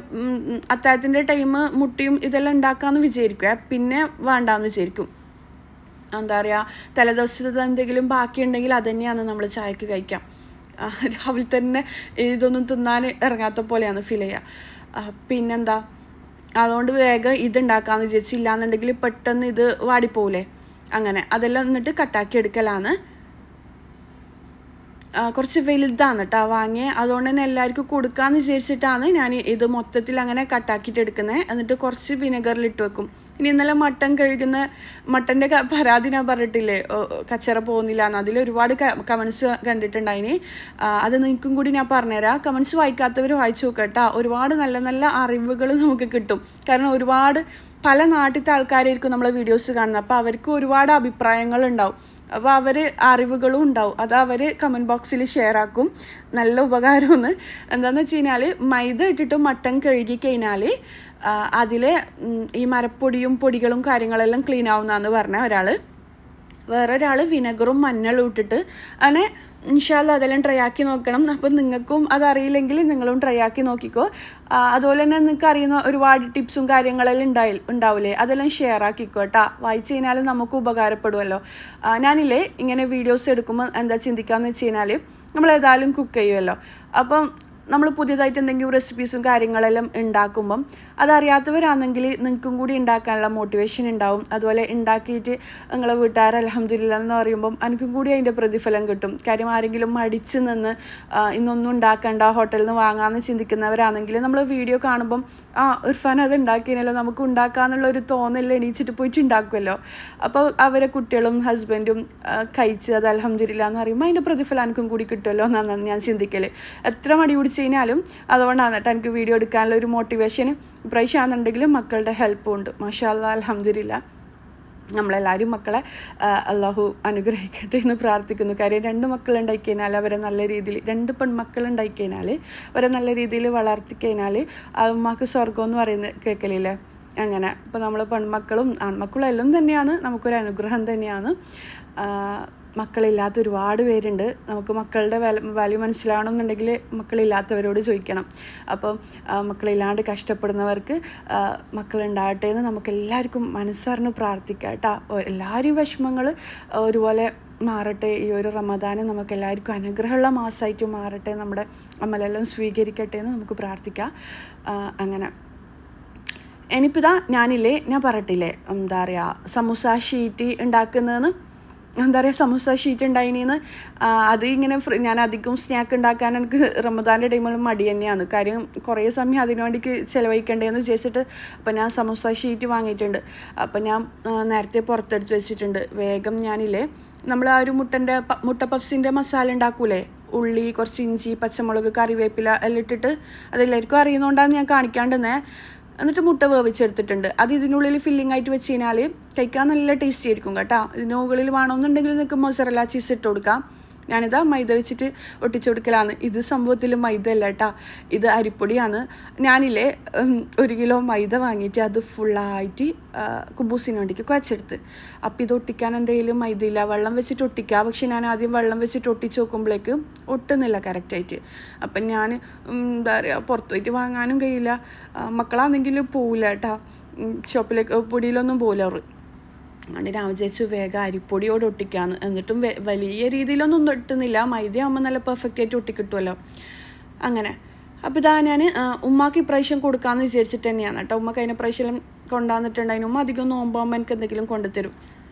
അത്താഴത്തിൻ്റെ ടൈം മുട്ടിയും ഇതെല്ലാം ഉണ്ടാക്കാമെന്ന് വിചാരിക്കുക, പിന്നെ വേണ്ടാന്ന് വിചാരിക്കും. എന്താ പറയുക, തലേദിവസത്തെ എന്തെങ്കിലും ബാക്കിയുണ്ടെങ്കിൽ അത് തന്നെയാണ് നമ്മൾ ചായക്ക് കഴിക്കാം. രാവിലെ തന്നെ ഇതൊന്നും തിന്നാൻ ഇറങ്ങാത്ത പോലെയാണ് ഫീൽ ചെയ്യുക. പിന്നെന്താ, അതുകൊണ്ട് വേഗം ഇതുണ്ടാക്കാമെന്ന് വിചാരിച്ചില്ലാന്നുണ്ടെങ്കിൽ പെട്ടെന്ന് ഇത് വാടിപ്പോവില്ലേ. അങ്ങനെ അതെല്ലാം എന്നിട്ട് കട്ടാക്കി എടുക്കലാണ്. കുറച്ച് വലുതാണ് കേട്ടോ വാങ്ങിയത്. അതുകൊണ്ട് തന്നെ എല്ലാവർക്കും കൊടുക്കാമെന്ന് വിചാരിച്ചിട്ടാണ് ഞാൻ ഇത് മൊത്തത്തിൽ അങ്ങനെ കട്ടാക്കിയിട്ട് എടുക്കുന്നത്. എന്നിട്ട് കുറച്ച് വിനെഗറിലിട്ട് വെക്കും. ഇനി ഇന്നലെ മട്ടൻ കഴുകുന്ന മട്ടൻ്റെ പരാതി ഞാൻ പറഞ്ഞിട്ടില്ലേ, കച്ചറ പോകുന്നില്ല എന്ന്. അതിൽ ഒരുപാട് കമൻസ് കണ്ടിട്ടുണ്ടായിന്. അത് നിങ്ങൾക്കും കൂടി ഞാൻ പറഞ്ഞുതരാം. കമൻസ് വായിക്കാത്തവർ വായിച്ചു നോക്കട്ടോ. ഒരുപാട് നല്ല നല്ല അറിവുകൾ നമുക്ക് കിട്ടും. കാരണം ഒരുപാട് പല നാട്ടിലത്തെ ആൾക്കാരായിരിക്കും നമ്മളെ വീഡിയോസ് കാണുന്നത്. അപ്പോൾ അവർക്ക് ഒരുപാട് അഭിപ്രായങ്ങളുണ്ടാവും. അപ്പോൾ അവർ അറിവുകളും ഉണ്ടാവും. അത് അവർ കമൻറ്റ് ബോക്സിൽ ഷെയർ ആക്കും. നല്ല ഉപകാരമാണ്. എന്താണെന്ന് വെച്ച് കഴിഞ്ഞാൽ മൈദ ഇട്ടിട്ട് മട്ടൻ കഴുകി കഴിഞ്ഞാൽ അതിലെ ഈ മരപ്പൊടിയും പൊടികളും കാര്യങ്ങളെല്ലാം ക്ലീൻ ആവുന്നതെന്ന് പറഞ്ഞ ഒരാൾ. വേറൊരാൾ വിനെഗറും മഞ്ഞളും ഇട്ടിട്ട് അങ്ങനെ ഇൻഷാല്ലാ അതെല്ലാം ട്രൈ ആക്കി നോക്കണം. അപ്പം നിങ്ങൾക്കും അതറിയില്ലെങ്കിൽ നിങ്ങളും ട്രൈ ആക്കി നോക്കിക്കോ. അതുപോലെ തന്നെ നിങ്ങൾക്ക് അറിയുന്ന ഒരുപാട് ടിപ്സും കാര്യങ്ങളെല്ലാം ഉണ്ടാവില്ലേ, അതെല്ലാം ഷെയർ ആക്കിക്കോ കേട്ടോ. വായിച്ചു കഴിഞ്ഞാൽ നമുക്ക് ഉപകാരപ്പെടുമല്ലോ. ഞാനില്ലേ ഇങ്ങനെ വീഡിയോസ് എടുക്കുമ്പോൾ എന്താ ചിന്തിക്കാമെന്ന് വെച്ച് കഴിഞ്ഞാൽ നമ്മളേതായാലും കുക്ക് ചെയ്യുമല്ലോ. അപ്പം നമ്മൾ പുതിയതായിട്ട് എന്തെങ്കിലും റെസിപ്പീസും കാര്യങ്ങളെല്ലാം ഉണ്ടാക്കുമ്പം അതറിയാത്തവരാണെങ്കിൽ നിങ്ങൾക്കും കൂടി ഉണ്ടാക്കാനുള്ള മോട്ടിവേഷൻ ഉണ്ടാവും. അതുപോലെ ഉണ്ടാക്കിയിട്ട് നിങ്ങളെ വീട്ടുകാർ അൽഹംദുലില്ലാ എന്ന് പറയുമ്പം എനിക്കും കൂടി അതിൻ്റെ പ്രതിഫലം കിട്ടും. കാര്യം ആരെങ്കിലും മടിച്ച് നിന്ന് ഇന്നൊന്നും ഉണ്ടാക്കണ്ട ഹോട്ടലിൽ നിന്ന് വാങ്ങാമെന്ന് ചിന്തിക്കുന്നവരാണെങ്കിൽ നമ്മൾ വീഡിയോ കാണുമ്പം ഇർഫാൻ അത് ഉണ്ടാക്കിയല്ലോ നമുക്ക് ഉണ്ടാക്കാമെന്നുള്ളൊരു തോന്നൽ എണീച്ചിട്ട് പോയിട്ട് ഉണ്ടാക്കുമല്ലോ. അപ്പോൾ അവരെ കുട്ടികളും ഹസ്ബൻഡും കഴിച്ച് അത് അൽഹംദുലില്ലാ എന്ന് പറയുമ്പോൾ അതിൻ്റെ പ്രതിഫലം എനിക്കും കൂടി കിട്ടുമല്ലോ എന്നാണ് ഞാൻ ചിന്തിക്കൽ. എത്ര മടി പിടിച്ച് കഴിഞ്ഞാലും അതുകൊണ്ടാണ് കേട്ടോ എനിക്ക് വീഡിയോ എടുക്കാനുള്ള ഒരു മോട്ടിവേഷൻ. ഇപ്രാവശ്യമാണെന്നുണ്ടെങ്കിലും മക്കളുടെ ഹെൽപ്പും ഉണ്ട്. മാഷാ അല്ലാഹ് അൽഹംദുലില്ലാ. നമ്മളെല്ലാവരും മക്കളെ അള്ളാഹു അനുഗ്രഹിക്കട്ടെ എന്ന് പ്രാർത്ഥിക്കുന്നു. കാര്യം 2 മക്കളുണ്ടായി കഴിഞ്ഞാൽ അവരെ നല്ല രീതിയിൽ 2 പെൺമക്കളുണ്ടായി കഴിഞ്ഞാൽ അവരെ നല്ല രീതിയിൽ വളർത്തി കഴിഞ്ഞാൽ ഉമ്മാക്ക് സ്വർഗം എന്ന് പറയുന്നത് കേൾക്കലില്ലേ. അങ്ങനെ ഇപ്പോൾ നമ്മൾ പെൺമക്കളും ആൺമക്കളും എല്ലാം തന്നെയാണ് നമുക്കൊരു അനുഗ്രഹം തന്നെയാണ്. മക്കളില്ലാത്ത ഒരുപാട് പേരുണ്ട്. നമുക്ക് മക്കളുടെ വാല്യൂ മനസ്സിലാവണമെന്നുണ്ടെങ്കിൽ മക്കളില്ലാത്തവരോട് ചോദിക്കണം. അപ്പം മക്കളില്ലാണ്ട് കഷ്ടപ്പെടുന്നവർക്ക് മക്കളുണ്ടാകട്ടെ എന്ന് നമുക്കെല്ലാവർക്കും മനസ്സറിഞ്ഞ് പ്രാർത്ഥിക്കാം കേട്ടോ. എല്ലാവരും വിഷമങ്ങൾ ഒരുപോലെ മാറട്ടെ. ഈ ഒരു റമദാന് നമുക്ക് എല്ലാവർക്കും അനുഗ്രഹമുള്ള മാസമായിട്ട് മാറട്ടെ. നമ്മുടെ അമലെല്ലാം സ്വീകരിക്കട്ടെ എന്ന് നമുക്ക് പ്രാർത്ഥിക്കാം. അങ്ങനെ ഇനിയിപ്പോൾ ഞാൻ പറഞ്ഞിട്ടില്ലേ എന്താ പറയുക സമൂസ ഷീറ്റ് ഉണ്ടാക്കുന്നതെന്ന്. സമൂസ ഷീറ്റ് ഉണ്ടായിനിന്ന് അത് ഇങ്ങനെ ഞാൻ അധികം സ്നാക്ക് ഉണ്ടാക്കാൻ എനിക്ക് റമദാൻ്റെ ടൈമിൽ മടി തന്നെയാണ്. കാര്യം കുറേ സമയം അതിനു വേണ്ടിക്ക് ചിലവഴിക്കണ്ടേന്ന് വിചാരിച്ചിട്ട് അപ്പോൾ ഞാൻ സമൂസ ഷീറ്റ് വാങ്ങിയിട്ടുണ്ട്. അപ്പോൾ ഞാൻ നേരത്തെ പുറത്തെടുത്ത് വെച്ചിട്ടുണ്ട്. വേഗം ഞാനില്ലേ നമ്മൾ ആ ഒരു മുട്ട പഫ്സിൻ്റെ മസാല ഉണ്ടാക്കൂലേ, ഉള്ളി, കുറച്ച് ഇഞ്ചി, പച്ചമുളക്, കറിവേപ്പില എല്ലാം ഇട്ടിട്ട് അതെല്ലാവർക്കും അറിയുന്നതുകൊണ്ടാണ് ഞാൻ കാണിക്കാണ്ടെന്നേ. എന്നിട്ട് മുട്ട വേവിച്ചെടുത്തിട്ടുണ്ട്. അത് ഇതിനുള്ളിൽ ഫില്ലിംഗ് ആയിട്ട് വെച്ച് കഴിഞ്ഞാൽ കഴിക്കാൻ നല്ല ടേസ്റ്റി ആയിരിക്കും കേട്ടോ. ഇതിന് മുകളിൽ വേണമെന്നുണ്ടെങ്കിൽ നിങ്ങൾക്ക് മൊസറല്ല ചീസ് ഇട്ട് കൊടുക്കാം. ഞാനിതാ മൈദ വെച്ചിട്ട് ഒട്ടിച്ചു കൊടുക്കലാണ്. ഇത് സംഭവത്തിൽ മൈദ അല്ല കേട്ടോ, ഇത് അരിപ്പൊടിയാണ്. ഞാനില്ലേ 1 കിലോ മൈദ വാങ്ങിയിട്ട് അത് ഫുള്ളായിട്ട് കുബൂസിന് വേണ്ടിക്ക് കുഴച്ചെടുത്ത്. അപ്പോൾ ഇത് ഒട്ടിക്കാൻ എൻ്റെ കയ്യിൽ മൈദ ഇല്ല, വെള്ളം വെച്ചിട്ട് ഒട്ടിക്കുക. പക്ഷെ ഞാൻ ആദ്യം വെള്ളം വെച്ചിട്ട് ഒട്ടിച്ച് നോക്കുമ്പോഴേക്ക് ഒട്ടുന്നില്ല കറക്റ്റായിട്ട്. അപ്പം ഞാൻ എന്താ പറയുക പുറത്തു പോയിട്ട് വാങ്ങാനും കഴിയില്ല. മക്കളാണെങ്കിൽ പോവില്ല കേട്ടോ, ഷോപ്പിലേക്ക് പൊടിയിലൊന്നും പോവില്ല അവർ. അതുകൊണ്ട് ഞാൻ വിചാരിച്ചു വേഗം അരിപ്പൊടിയോട് ഒട്ടിക്കാമെന്ന്. എന്നിട്ടും വലിയ രീതിയിലൊന്നും ഒട്ടുന്നില്ല. മൈദയാകുമ്പോൾ നല്ല പെർഫെക്റ്റ് ആയിട്ട് ഒട്ടിക്കിട്ടുമല്ലോ. അങ്ങനെ അപ്പോൾ ഞാൻ ഉമ്മാക്ക് ഇപ്രാവശ്യം കൊടുക്കാമെന്ന് വിചാരിച്ചിട്ട് തന്നെയാണ് കേട്ടോ. ഉമ്മക്ക് അതിനെ പ്രാവശ്യം കൊണ്ടുവന്നിട്ടുണ്ടായിരുന്നു. ഉമ്മ അധികം നോമ്പാകുമ്പോൾ എനിക്ക് എന്തെങ്കിലും കൊണ്ടുതരും.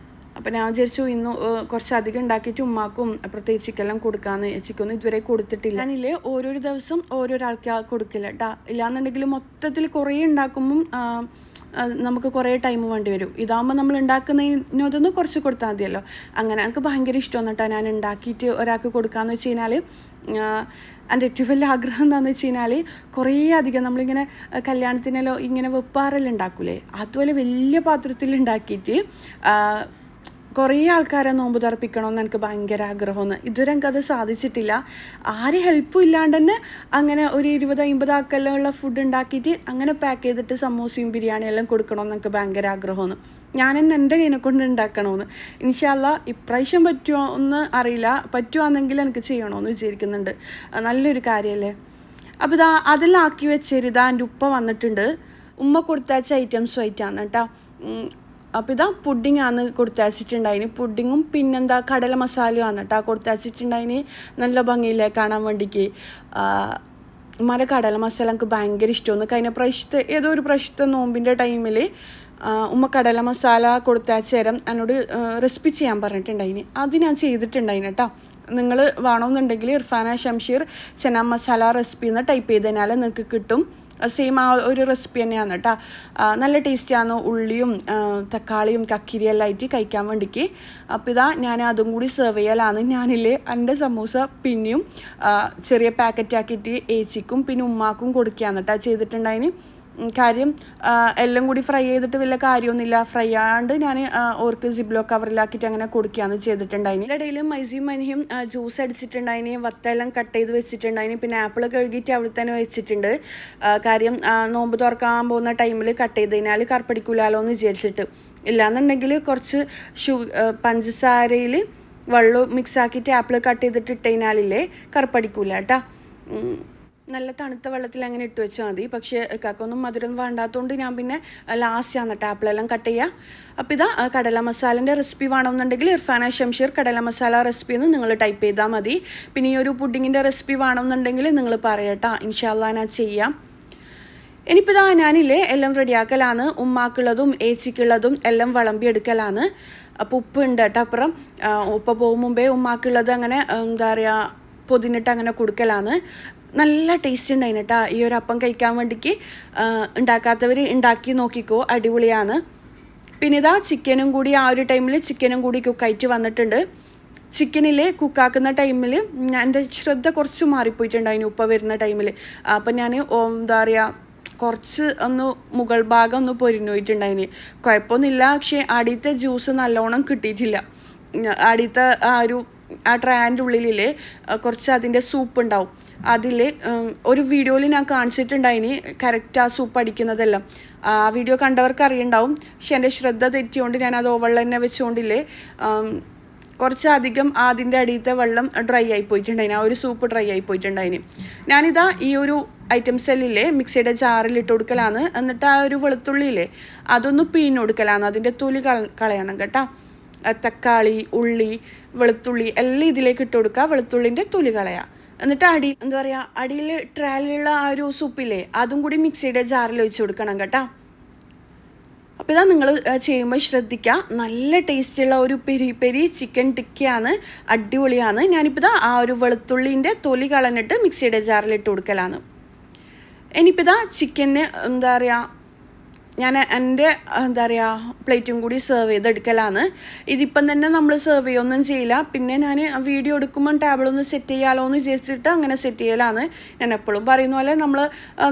അപ്പോൾ ഞാൻ വിചാരിച്ചു ഇന്ന് കുറച്ചധികം ഉണ്ടാക്കിയിട്ട് ഉമ്മാക്കും പ്രത്യേകിച്ചെല്ലാം കൊടുക്കാമെന്ന്. ചിക്കൊന്നും ഇതുവരെ കൊടുത്തിട്ടില്ല. ഞാനില്ലേ ഓരോരോ ദിവസം ഓരോരാൾക്ക് കൊടുക്കില്ല കേട്ടോ. ഇല്ലാന്നുണ്ടെങ്കിൽ മൊത്തത്തിൽ കുറേ ഉണ്ടാക്കുമ്പം നമുക്ക് കുറേ ടൈം വേണ്ടി വരും. ഇതാകുമ്പോൾ നമ്മൾ ഉണ്ടാക്കുന്നതിനൊന്ന് കുറച്ച് കൊടുത്താൽ മതിയല്ലോ. അങ്ങനെ എനിക്ക് ഭയങ്കര ഇഷ്ടമാണ് കേട്ടോ. ഞാൻ ഉണ്ടാക്കിയിട്ട് ഒരാൾക്ക് കൊടുക്കാമെന്ന് വെച്ച് കഴിഞ്ഞാൽ എൻ്റെ ഏറ്റവും വലിയ ആഗ്രഹം എന്താണെന്ന് വെച്ച് കഴിഞ്ഞാൽ കുറേ അധികം നമ്മളിങ്ങനെ കല്യാണത്തിനല്ലോ ഇങ്ങനെ വെപ്പാറെല്ലാം ഉണ്ടാക്കൂലേ, അതുപോലെ വലിയ പാത്രത്തിൽ ഉണ്ടാക്കിയിട്ട് കുറേ ആൾക്കാരെ നോമ്പ് തുറപ്പിക്കണമെന്ന് എനിക്ക് ഭയങ്കര ആഗ്രഹമാണ്. ഇതുവരെ എനിക്കത് സാധിച്ചിട്ടില്ല. ആരും ഹെൽപ്പും ഇല്ലാണ്ട് തന്നെ അങ്ങനെ ഒരു 20-50 ആൾക്കെല്ലാം ഉള്ള ഫുഡ് ഉണ്ടാക്കിയിട്ട് അങ്ങനെ പാക്ക് ചെയ്തിട്ട് സമൂസയും ബിരിയാണിയെല്ലാം കൊടുക്കണമെന്ന് എനിക്ക് ഭയങ്കര ആഗ്രഹമാണ്. ഞാൻ തന്നെ എൻ്റെ കയ്യിനെ കൊണ്ട് ഉണ്ടാക്കണമെന്ന്. ഇൻഷാ അല്ലാ ഇപ്രാവശ്യം പറ്റുമോ എന്ന് അറിയില്ല. പറ്റുവാണെങ്കിൽ എനിക്ക് ചെയ്യണമെന്ന് വിചാരിക്കുന്നുണ്ട്. നല്ലൊരു കാര്യമല്ലേ. അപ്പോൾ അതെല്ലാം ആക്കി വെച്ചേരിതാ എൻ്റെ ഉപ്പ വന്നിട്ടുണ്ട്. ഉമ്മ കൊടുത്തയച്ച ഐറ്റംസും ആയിട്ടാണ് കേട്ടോ. അപ്പോൾ പുഡിങ്ങാണ് കൊടുത്തയച്ചിട്ടുണ്ടായിന്. പുഡിങ്ങും പിന്നെന്താ കടല മസാലയുമാണ് കേട്ടോ കൊടുത്തയച്ചിട്ടുണ്ടായിന്. നല്ല ഭംഗിയില്ലേ കാണാൻ വേണ്ടിക്ക്. ഉമ്മാരെ കടല മസാല എനിക്ക് ഭയങ്കര ഇഷ്ടമാണ്. കഴിഞ്ഞ പ്രാവശ്യത്തെ ഏതോ ഒരു പ്രാവശ്യത്തെ നോമ്പിൻ്റെ ടൈമിൽ ഉമ്മ കടല മസാല കൊടുത്തയച്ച നേരം എന്നോട് റെസിപ്പി ചെയ്യാൻ പറഞ്ഞിട്ടുണ്ടായിന്. അത് ഞാൻ ചെയ്തിട്ടുണ്ടായിന് കേട്ടോ. നിങ്ങൾ വേണമെന്നുണ്ടെങ്കിൽ ഇർഫാന ഷംഷീർ ചന മസാല റെസിപ്പി എന്ന് ടൈപ്പ് ചെയ്തതിനാൽ നിങ്ങൾക്ക് കിട്ടും. സെയിം ആ ഒരു റെസിപ്പി തന്നെയാണ് കേട്ടോ. നല്ല ടേസ്റ്റിയാണ്. ഉള്ളിയും തക്കാളിയും കക്കിരിയെല്ലാം ആയിട്ട് കഴിക്കാൻ വേണ്ടിക്ക്. അപ്പോൾ ഞാൻ അതും കൂടി സെർവ് ചെയ്യലാണ്. ഞാനില്ലേ എൻ്റെ സമൂസ പിന്നെയും ചെറിയ പാക്കറ്റാക്കിയിട്ട് ഏച്ചിക്കും പിന്നെ ഉമ്മാക്കും കൊടുക്കുകയാണ് കേട്ടോ ചെയ്തിട്ടുണ്ടായിന്. കാര്യം എല്ലാം കൂടി ഫ്രൈ ചെയ്തിട്ട് വലിയ കാര്യമൊന്നുമില്ല. ഫ്രൈ ആണ്ട് ഞാൻ ഓർക്ക് സിബ്ലോ കവറിലാക്കിയിട്ട് അങ്ങനെ കൊടുക്കുകയാണ് ചെയ്തിട്ടുണ്ടായിന്. ഇടയിൽ മൈസിയും മനിയും ജ്യൂസ് അടിച്ചിട്ടുണ്ടായിന്. വത്തെല്ലാം കട്ട് ചെയ്ത് വെച്ചിട്ടുണ്ടായിന്. പിന്നെ ആപ്പിൾ കഴുകിയിട്ട് അവിടെ തന്നെ വെച്ചിട്ടുണ്ട്. കാര്യം നോമ്പ് തുറക്കാൻ പോകുന്ന ടൈമിൽ കട്ട് ചെയ്ത് കഴിഞ്ഞാൽ കറുപ്പടിക്കൂലോ എന്ന് വിചാരിച്ചിട്ട്. ഇല്ലാന്നുണ്ടെങ്കിൽ കുറച്ച് പഞ്ചസാരയിൽ വെള്ളം മിക്സ് ആക്കിയിട്ട് ആപ്പിൾ കട്ട് ചെയ്തിട്ട് ഇട്ട് കഴിഞ്ഞാലില്ലേ കറുപ്പടിക്കൂല കേട്ടോ. നല്ല തണുത്ത വെള്ളത്തിൽ അങ്ങനെ ഇട്ട് വെച്ചാൽ മതി. പക്ഷേ കാക്കൊന്നും മധുരം വേണ്ടാത്തതുകൊണ്ട് ഞാൻ പിന്നെ ലാസ്റ്റാണ് ആപ്പിളെല്ലാം കട്ട് ചെയ്യുക. അപ്പോൾ കടല മസാലൻ്റെ റെസിപ്പി വേണമെന്നുണ്ടെങ്കിൽ ഇർഫാന ഷംഷീർ കടല മസാല റെസിപ്പി എന്ന് നിങ്ങൾ ടൈപ്പ് ചെയ്താൽ മതി. പിന്നെ ഈ ഒരു പുഡിങ്ങിൻ്റെ റെസിപ്പി വേണമെന്നുണ്ടെങ്കിൽ നിങ്ങൾ പറയട്ടോ, ഇൻഷാ അല്ലാ ഞാൻ ചെയ്യാം. ഇനിയിപ്പോൾ ഞാനില്ലേ എല്ലാം റെഡിയാക്കലാണ്. ഉമ്മാക്കുള്ളതും ഏച്ചിക്കുള്ളതും എല്ലാം വിളമ്പിയെടുക്കലാണ്. അപ്പോൾ ഉപ്പ് ഉണ്ട് കേട്ടോ. അപ്പുറം ഉപ്പ പോകും മുമ്പേ ഉമ്മാക്കുള്ളത് അങ്ങനെ എന്താ പറയുക പൊതിഞ്ഞിട്ട് അങ്ങനെ കൊടുക്കലാണ്. നല്ല ടേസ്റ്റ് ഉണ്ടായിന് കേട്ടോ ഈ ഒരു അപ്പം കഴിക്കാൻ വേണ്ടിക്ക്. ഉണ്ടാക്കാത്തവർ ഉണ്ടാക്കി നോക്കിക്കോ, അടിപൊളിയാണ്. പിന്നെ ചിക്കനും കൂടി ആ ഒരു ടൈമിൽ ചിക്കനും കൂടി കുക്കായിട്ട് വന്നിട്ടുണ്ട്. ചിക്കനിൽ കുക്കാക്കുന്ന ടൈമിൽ എൻ്റെ ശ്രദ്ധ കുറച്ച് മാറിപ്പോയിട്ടുണ്ടായിന് ഉപ്പ വരുന്ന ടൈമിൽ. അപ്പം ഞാൻ എന്താ പറയുക കുറച്ച് ഒന്ന് മുകൾ ഭാഗം ഒന്ന് പൊരിഞ്ഞു പോയിട്ടുണ്ടായിന്. കുഴപ്പമൊന്നുമില്ല, പക്ഷേ അടിയത്തെ ജ്യൂസ് നല്ലോണം കിട്ടിയിട്ടില്ല. അടിയത്തെ ആ ട്രാൻ്റെ ഉള്ളിൽ കുറച്ച് അതിൻ്റെ സൂപ്പ് ഉണ്ടാവും. അതിൽ ഒരു വീഡിയോയിൽ ഞാൻ കാണിച്ചിട്ടുണ്ടായിന് കറക്റ്റ് ആ സൂപ്പ് അടിക്കുന്നതെല്ലാം. ആ വീഡിയോ കണ്ടവർക്ക് അറിയുണ്ടാവും. പക്ഷെ എൻ്റെ ശ്രദ്ധ തെറ്റിയോണ്ട് ഞാൻ അത് ഓവളിൽ തന്നെ വെച്ചുകൊണ്ടില്ലേ കുറച്ചധികം അതിൻ്റെ അടിയത്തെ വെള്ളം ഡ്രൈ ആയി പോയിട്ടുണ്ടായിന്. ആ ഒരു സൂപ്പ് ഡ്രൈ ആയി പോയിട്ടുണ്ടായിന്. ഞാനിതാ ഈ ഒരു ഐറ്റംസ് എല്ലാം മിക്സിയുടെ ജാറിൽ ഇട്ട് കൊടുക്കലാണ്. എന്നിട്ട് ആ ഒരു വെളുത്തുള്ളിയില്ലേ അതൊന്ന് പിഴിഞ്ഞ് കൊടുക്കലാണ്. അതിൻ്റെ തൊലി കളയണം കേട്ടോ. തക്കാളി, ഉള്ളി, വെളുത്തുള്ളി എല്ലാം ഇതിലേക്ക് ഇട്ട് കൊടുക്കുക. വെളുത്തുള്ളിൻ്റെ തൊലി കളയുക. എന്നിട്ട് അടിയിൽ ട്രാലിലുള്ള ആ ഒരു സൂപ്പില്ലേ അതും കൂടി മിക്സിയുടെ ജാറിൽ ഒഴിച്ച് കൊടുക്കണം കേട്ടോ. അപ്പോൾ ഇതാ നിങ്ങൾ ചെയ്യുമ്പോൾ ശ്രദ്ധിക്കുക. നല്ല ടേസ്റ്റുള്ള ഒരു പെരി ചിക്കൻ ടിക്കയാണ്, അടിപൊളിയാണ്. ഞാനിപ്പോൾ ഇതാ ആ ഒരു വെളുത്തുള്ളിൻ്റെ തൊലി കളഞ്ഞിട്ട് മിക്സിയുടെ ജാറിലിട്ട് കൊടുക്കലാണ്. ഇനിയിപ്പോൾ ഇതാ ചിക്കന് ഞാൻ എൻ്റെ പ്ലേറ്റും കൂടി സെർവ് ചെയ്തെടുക്കലാണ്. ഇതിപ്പം തന്നെ നമ്മൾ സെർവ് ചെയ്യുകയൊന്നും ചെയ്യില്ല. പിന്നെ ഞാൻ വീഡിയോ എടുക്കുമ്പം ടേബിളൊന്ന് സെറ്റ് ചെയ്യാമല്ലോ എന്ന് വിചാരിച്ചിട്ട് അങ്ങനെ സെറ്റ് ചെയ്യലാണ്. ഞാൻ എപ്പോഴും പറയുന്ന പോലെ നമ്മൾ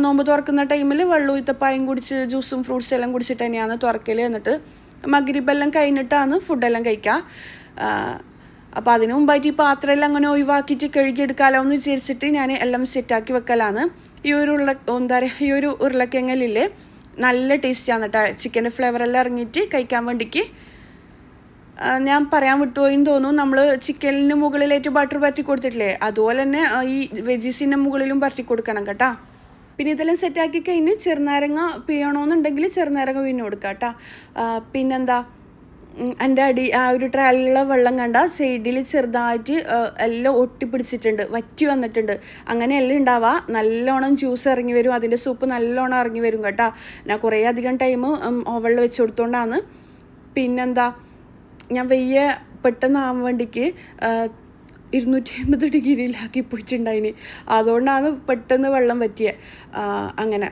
നോമ്പ് തുറക്കുന്ന ടൈമിൽ വെള്ളവും ഈത്തപ്പായും കുടിച്ച് ജ്യൂസും ഫ്രൂട്ട്സ് എല്ലാം കുടിച്ചിട്ട് തന്നെയാണ് തുറക്കൽ. എന്നിട്ട് മഗ്രിബെല്ലാം കഴിഞ്ഞിട്ടാണ് ഫുഡെല്ലാം കഴിക്കുക. അപ്പോൾ അതിന് മുമ്പായിട്ട് ഈ പാത്രമെല്ലാം അങ്ങനെ ഒഴിവാക്കിയിട്ട് കഴുകിയെടുക്കാമല്ലോ എന്ന് വിചാരിച്ചിട്ട് ഞാൻ എല്ലാം സെറ്റാക്കി വെക്കലാണ്. ഈ ഒരു ഉരുളക്കിഴങ്ങിലില്ലേ നല്ല ടേസ്റ്റാണ് കേട്ടോ. ചിക്കൻ്റെ ഫ്ലേവറെല്ലാം ഇറങ്ങിയിട്ട് കഴിക്കാൻ വേണ്ടിക്ക് ഞാൻ പറയാൻ വിട്ടുപോയെന്ന് തോന്നുന്നു. നമ്മൾ ചിക്കനിന് മുകളിലേറ്റ് ബട്ടർ പരട്ടി കൊടുത്തിട്ടില്ലേ അതുപോലെ തന്നെ ഈ വെജീസിൻ്റെ മുകളിലും പരട്ടി കൊടുക്കണം കേട്ടോ. പിന്നെ ഇതെല്ലാം സെറ്റാക്കി കഴിഞ്ഞ് ചെറുനാരങ്ങ പിയണമെന്നുണ്ടെങ്കിൽ ചെറുനാരങ്ങ പിഴിഞ്ഞ് കൊടുക്കാം കേട്ടോ. പിന്നെന്താ എൻ്റെ ആ ഒരു ട്രാലിലുള്ള വെള്ളം കണ്ട സൈഡിൽ ചെറുതായിട്ട് എല്ലാം ഒട്ടിപ്പിടിച്ചിട്ടുണ്ട്, വറ്റി വന്നിട്ടുണ്ട്. അങ്ങനെയെല്ലാം ഉണ്ടാവുക. നല്ലോണം ജ്യൂസ് ഇറങ്ങി വരും, അതിൻ്റെ സൂപ്പ് നല്ലോണം ഇറങ്ങി വരും കേട്ടോ. ഞാൻ കുറേ അധികം ടൈം ഓവളിൽ വെച്ച് കൊടുത്തോണ്ടാണ്. പിന്നെന്താ ഞാൻ പെട്ടെന്ന് ആവാൻ വേണ്ടിക്ക് 250 ഡിഗ്രിയിലാക്കി പോയിട്ടുണ്ടായിന്. അതുകൊണ്ടാണ് പെട്ടെന്ന് വെള്ളം വറ്റിയത്. അങ്ങനെ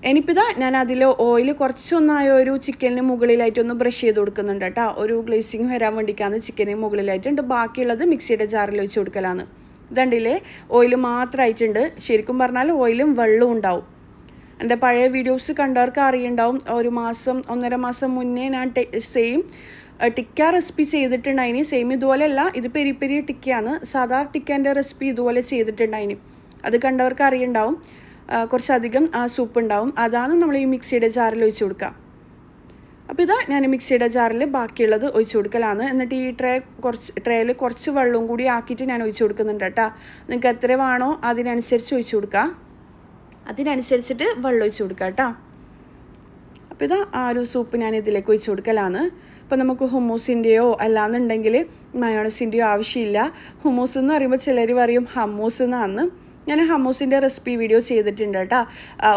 ഇനിയിപ്പോൾ ഇതാ ഞാൻ അതിൽ ഓയിൽ കുറച്ചൊന്നായ ഒരു ചിക്കനിന് മുകളിലായിട്ടൊന്ന് ബ്രഷ് ചെയ്ത് കൊടുക്കുന്നുണ്ട് കേട്ടോ. ഒരു ഗ്ലേസിങ് വരാൻ വേണ്ടിയിട്ടാണ് ചിക്കന് മുകളിലായിട്ടുണ്ട്. ബാക്കിയുള്ളത് മിക്സിയുടെ ജാറിൽ വെച്ച് കൊടുക്കലാണ്. ഇതുണ്ടില്ലേ ഓയിൽ മാത്രമായിട്ടുണ്ട്. ശരിക്കും പറഞ്ഞാൽ ഓയിലും വെള്ളവും ഉണ്ടാവും. എൻ്റെ പഴയ വീഡിയോസ് കണ്ടവർക്ക് അറിയുണ്ടാവും. 1.5 മാസം മുന്നേ ഞാൻ സെയിം ടിക്ക റെസിപ്പി ചെയ്തിട്ടുണ്ടായിന്. സെയിം ഇതുപോലെയല്ല, ഇത് പെരി ടിക്കയാണ്. സാധാ ടിക്കേൻ്റെ റെസിപ്പി ഇതുപോലെ ചെയ്തിട്ടുണ്ടായിന്. അത് കണ്ടവർക്ക് അറിയുണ്ടാവും. കുറച്ചധികം സൂപ്പ് ഉണ്ടാവും. അതാണ് നമ്മൾ ഈ മിക്സിയുടെ ജാറിൽ ഒഴിച്ച് കൊടുക്കുക. അപ്പോൾ ഇതാ ഞാൻ മിക്സിയുടെ ജാറിൽ ബാക്കിയുള്ളത് ഒഴിച്ച് കൊടുക്കലാണ്. എന്നിട്ട് ഈ ട്രേയിൽ കുറച്ച് വെള്ളവും കൂടി ആക്കിയിട്ട് ഞാൻ ഒഴിച്ച് കൊടുക്കുന്നുണ്ട് കേട്ടോ. നിങ്ങൾക്ക് എത്ര വേണോ അതിനനുസരിച്ച് ഒഴിച്ച് കൊടുക്കുക. അതിനനുസരിച്ചിട്ട് വെള്ളം ഒഴിച്ച് കൊടുക്കുക കേട്ടോ. അപ്പോൾ ഇതാ ആ ഒരു സൂപ്പ് ഞാൻ ഇതിലേക്ക് ഒഴിച്ച് കൊടുക്കലാണ്. അപ്പോൾ നമുക്ക് ഹുമ്മൂസിൻ്റെയോ അല്ലാന്നുണ്ടെങ്കിൽ മയോണസിൻ്റെയോ ആവശ്യമില്ല. ഹുമ്മൂസ് എന്ന് പറയുമ്പോൾ ചിലർ പറയും ഹമ്മൂസ് എന്നാണ്. ഞാൻ ഹമ്മൂസിൻ്റെ റെസിപ്പി വീഡിയോ ചെയ്തിട്ടുണ്ട് കേട്ടോ.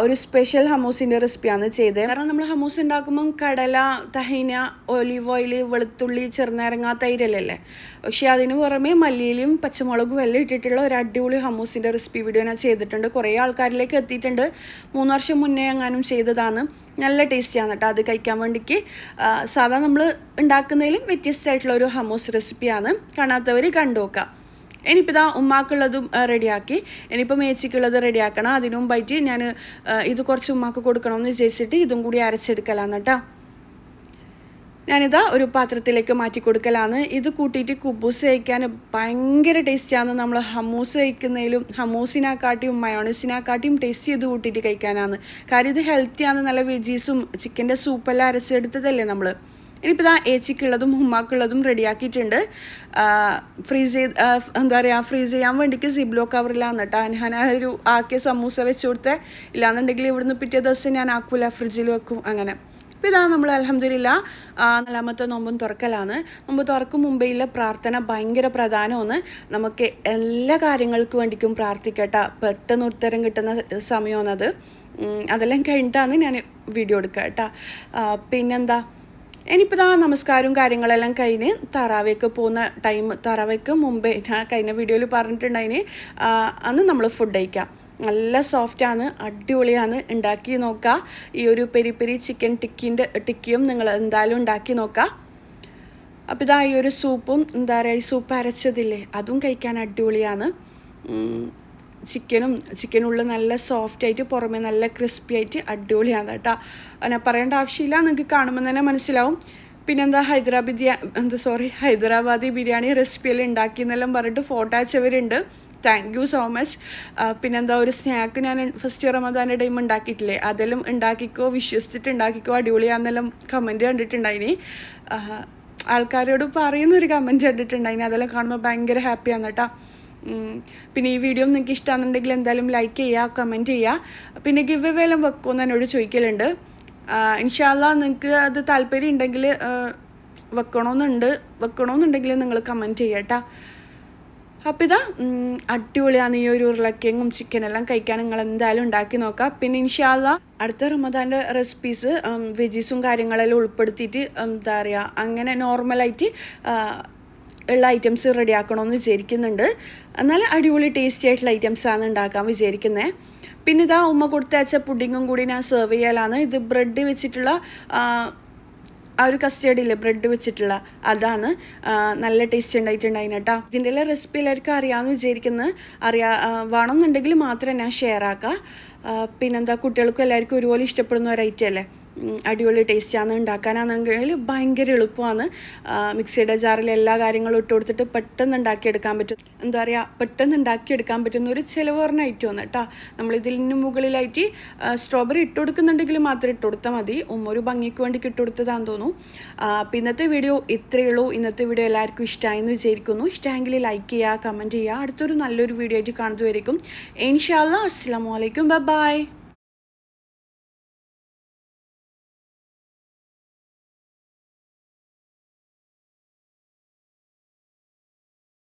ഒരു സ്പെഷ്യൽ ഹമ്മൂസിൻ്റെ റെസിപ്പിയാണ് ചെയ്തത്. കാരണം നമ്മൾ ഹമ്മൂസ് ഉണ്ടാക്കുമ്പം കടല, തഹീന, ഒലീവ് ഓയിൽ, വെളുത്തുള്ളി, ചെറുനാരങ്ങ, തൈരല്ലേ. പക്ഷേ അതിന് പുറമെ മല്ലിയിലും പച്ചമുളകും എല്ലാം ഇട്ടിട്ടുള്ള ഒരു അടിപൊളി ഹമ്മൂസിൻ്റെ റെസിപ്പി വീഡിയോ ഞാൻ ചെയ്തിട്ടുണ്ട്. കുറേ ആൾക്കാരിലേക്ക് എത്തിയിട്ടുണ്ട്. 3 വർഷം മുന്നേ എങ്ങാനും ചെയ്തതാണ്. നല്ല ടേസ്റ്റിയാണ് കേട്ടോ അത് കഴിക്കാൻ വേണ്ടിക്ക്. സാധാരണ നമ്മൾ ഉണ്ടാക്കുന്നതിലും വ്യത്യസ്തമായിട്ടുള്ള ഒരു ഹമ്മൂസ് റെസിപ്പിയാണ്. കാണാത്തവർ കണ്ടു നോക്കാം. ഇനിയിപ്പോൾ ഇതാ ഉമ്മാക്കുള്ളതും റെഡിയാക്കി. ഇനിയിപ്പോൾ മേച്ചിക്കുള്ളത് റെഡിയാക്കണം. അതിനു മുമ്പായിട്ട് ഞാൻ ഇത് കുറച്ച് ഉമ്മാക്ക് കൊടുക്കണമെന്ന് വിചാരിച്ചിട്ട് ഇതും കൂടി അരച്ചെടുക്കലാണ് കേട്ടോ. ഞാനിതാ ഒരു പാത്രത്തിലേക്ക് മാറ്റി കൊടുക്കലാണ്. ഇത് കൂട്ടിയിട്ട് കുബൂസ് കഴിക്കാൻ ഭയങ്കര ടേസ്റ്റിയാണ്. നമ്മൾ ഹമ്മൂസ് കഴിക്കുന്നതിലും ഹമ്മൂസിനെക്കാട്ടിയും മയോണീസിനെക്കാട്ടിയും ടേസ്റ്റ് ചെയ്ത് കൂട്ടിയിട്ട് കഴിക്കാനാണ്. കാര്യം ഇത് ഹെൽത്തിയാണ്. നല്ല വെജീസും ചിക്കൻ്റെ സൂപ്പെല്ലാം അരച്ചെടുത്തതല്ലേ നമ്മൾ. ഇനിയിപ്പോൾ ഇതാ ഏച്ചിക്കുള്ളതും ഉമ്മാക്കുള്ളതും റെഡിയാക്കിയിട്ടുണ്ട്. ഫ്രീസ് ചെയ്യാൻ വേണ്ടിക്ക് സിബ്ലോ കവറിലാണ് കേട്ടോ ഞാൻ ഒരു ആക്കിയ സമൂസ വെച്ച് കൊടുത്തേ. ഇല്ലാന്നുണ്ടെങ്കിൽ ഇവിടുന്ന് പിറ്റേ ദിവസം ഞാൻ ആക്കൂല, ഫ്രിഡ്ജിൽ വെക്കും. അങ്ങനെ അപ്പോൾ ഇതാ നമ്മൾ അൽഹംദുലില്ലാ 4ാമത്തെ നോമ്പും തുറക്കലാണ്. നോമ്പ് തുറക്കും മുമ്പേയുള്ള പ്രാർത്ഥന ഭയങ്കര പ്രധാനമാണ്. നമുക്ക് എല്ലാ കാര്യങ്ങൾക്കും വേണ്ടിക്കും പ്രാർത്ഥിക്കട്ടെ. പെട്ടെന്ന് ഉത്തരം കിട്ടുന്ന സമയമാണത്. അതെല്ലാം കഴിഞ്ഞിട്ടാണ് ഞാൻ വീഡിയോ എടുക്കുക കേട്ടോ. പിന്നെന്താ ഇനിയിപ്പോൾ ഇതാ നമസ്കാരവും കാര്യങ്ങളെല്ലാം കഴിഞ്ഞ് തറാവേക്ക് പോകുന്ന ടൈം, തറാവേക്ക് മുമ്പേ ഞാൻ കഴിഞ്ഞ വീഡിയോയിൽ പറഞ്ഞിട്ടുണ്ടായിന് അന്ന് നമ്മൾ ഫുഡ് കഴിക്കാം. നല്ല സോഫ്റ്റാണ്, അടിപൊളിയാണ്. ഉണ്ടാക്കി നോക്കുക. ഈ ഒരു പെരി ചിക്കൻ ടിക്കിയും നിങ്ങൾ എന്തായാലും ഉണ്ടാക്കി നോക്കുക. അപ്പോൾ ഇതാ ഈ ഒരു സൂപ്പും ഈ സൂപ്പ് അരച്ചതില്ലേ അതും കഴിക്കാൻ അടിപൊളിയാണ്. ചിക്കനുള്ള നല്ല സോഫ്റ്റ് ആയിട്ട് പുറമെ നല്ല ക്രിസ്പി ആയിട്ട് അടിപൊളിയാണ് കേട്ടോ. ഞാൻ പറയേണ്ട ആവശ്യമില്ല, നിങ്ങൾക്ക് കാണുമ്പോൾ തന്നെ മനസ്സിലാവും. പിന്നെന്താ ഹൈദരാബാദി ബിരിയാണി റെസിപ്പിയെല്ലാം ഉണ്ടാക്കിയെന്നെല്ലാം പറഞ്ഞിട്ട് ഫോട്ടോ അയച്ചവരുണ്ട്. Thank you so much. പിന്നെന്താ ഒരു സ്നാക്ക് ഞാൻ ഫസ്റ്റ് റമദാൻ്റെ ടൈം ഉണ്ടാക്കിയിട്ടില്ലേ, അതെല്ലാം ഉണ്ടാക്കിക്കോ, വിശ്വസിച്ചിട്ട് ഉണ്ടാക്കിക്കോ, അടിപൊളിയാണെന്നെല്ലാം കമൻറ്റ് കണ്ടിട്ടുണ്ടായിനി. ആൾക്കാരോട് പറയുന്നൊരു കമൻറ്റ് കണ്ടിട്ടുണ്ടായിനി, അതെല്ലാം കാണുമ്പോൾ ഭയങ്കര ഹാപ്പിയാണ് കേട്ടോ. പിന്നെ ഈ വീഡിയോ നിങ്ങൾക്ക് ഇഷ്ടമാണെന്നുണ്ടെങ്കിൽ എന്തായാലും ലൈക്ക് ചെയ്യുക, കമൻറ്റ് ചെയ്യുക. പിന്നെ ഗിവ് അവേ എല്ലാം വെക്കുമെന്ന് എന്നോട് ചോദിക്കലുണ്ട്. ഇൻഷാ അല്ലാഹ് നിങ്ങൾക്ക് അത് താല്പര്യം ഉണ്ടെങ്കിൽ വെക്കണമെന്നുണ്ടെങ്കിൽ നിങ്ങൾ കമൻറ്റ് ചെയ്യുക കേട്ടോ. അപ്പോൾ ഇതാ അടിപൊളിയാണ് ഈ ഒരു ഉരുളക്കിഴങ്ങും ചിക്കനെല്ലാം കഴിക്കാൻ നിങ്ങൾ എന്തായാലും ഉണ്ടാക്കി നോക്കാം. പിന്നെ ഇൻഷാ അല്ലാഹ് അടുത്ത റമദാൻ്റെ റെസിപ്പീസ് വെജീസും കാര്യങ്ങളെല്ലാം ഉൾപ്പെടുത്തിയിട്ട് എന്താ പറയുക, അങ്ങനെ നോർമലായിട്ട് ഉള്ള ഐറ്റംസ് റെഡിയാക്കണമെന്ന് വിചാരിക്കുന്നുണ്ട്. എന്നാൽ അടിപൊളി ടേസ്റ്റി ആയിട്ടുള്ള ഐറ്റംസാണ് ഉണ്ടാക്കാൻ വിചാരിക്കുന്നത്. പിന്നെ ഇതാ ഉമ്മ കൊടുത്തയച്ച പുഡിങ്ങും കൂടി ഞാൻ സെർവ് ചെയ്യാനാണ്. ഇത് ബ്രെഡ് വെച്ചിട്ടുള്ള ആ ഒരു കസ്റ്റേർഡില്ലേ, ബ്രെഡ് വെച്ചിട്ടുള്ള അതാണ്. നല്ല ടേസ്റ്റ് ഉണ്ടായിട്ടുണ്ടായിന് കേട്ടോ. ഇതിൻ്റെ എല്ലാം റെസിപ്പി എല്ലാവർക്കും അറിയാമെന്ന് വിചാരിക്കുന്നത്. വേണമെന്നുണ്ടെങ്കിൽ മാത്രമേ ഞാൻ ഷെയർ ആക്കാം. പിന്നെന്താ കുട്ടികൾക്കും എല്ലാവർക്കും ഒരുപോലെ ഇഷ്ടപ്പെടുന്ന ഒരു ഐറ്റം അല്ലേ, അടിപൊളി ടേസ്റ്റാണ്. ഉണ്ടാക്കാനാണെങ്കിൽ ഭയങ്കര എളുപ്പമാണ്. മിക്സിയുടെ ജാറിൽ എല്ലാ കാര്യങ്ങളും ഇട്ട് കൊടുത്തിട്ട് പെട്ടെന്ന് ഉണ്ടാക്കിയെടുക്കാൻ പറ്റും. എന്താ പറയുക, പെട്ടെന്ന് ഉണ്ടാക്കിയെടുക്കാൻ പറ്റുന്ന ഒരു ചിലവ് പറഞ്ഞ ഐറ്റമാണ് കേട്ടോ. നമ്മളിതിന് മുകളിലായിട്ട് സ്ട്രോബെറി ഇട്ട് കൊടുക്കുന്നുണ്ടെങ്കിൽ മാത്രം ഇട്ട് കൊടുത്താൽ മതി. ഒരു ഭംഗിക്ക് വേണ്ടി ഇട്ട് കൊടുത്തതാണെന്ന് തോന്നുന്നു. അപ്പോൾ ഇന്നത്തെ വീഡിയോ ഇത്രയേ ഉള്ളൂ. ഇന്നത്തെ വീഡിയോ എല്ലാവർക്കും ഇഷ്ടമായെന്ന് വിചാരിക്കുന്നു. ഇഷ്ടമെങ്കിൽ ലൈക്ക് ചെയ്യുക, കമൻറ്റ് ചെയ്യുക. അടുത്തൊരു നല്ലൊരു വീഡിയോ ആയിട്ട് കാണുന്നതുവരേക്കും ഇൻഷാ അല്ലാഹ് അസ്സലാമു അലൈക്കും, ബൈ.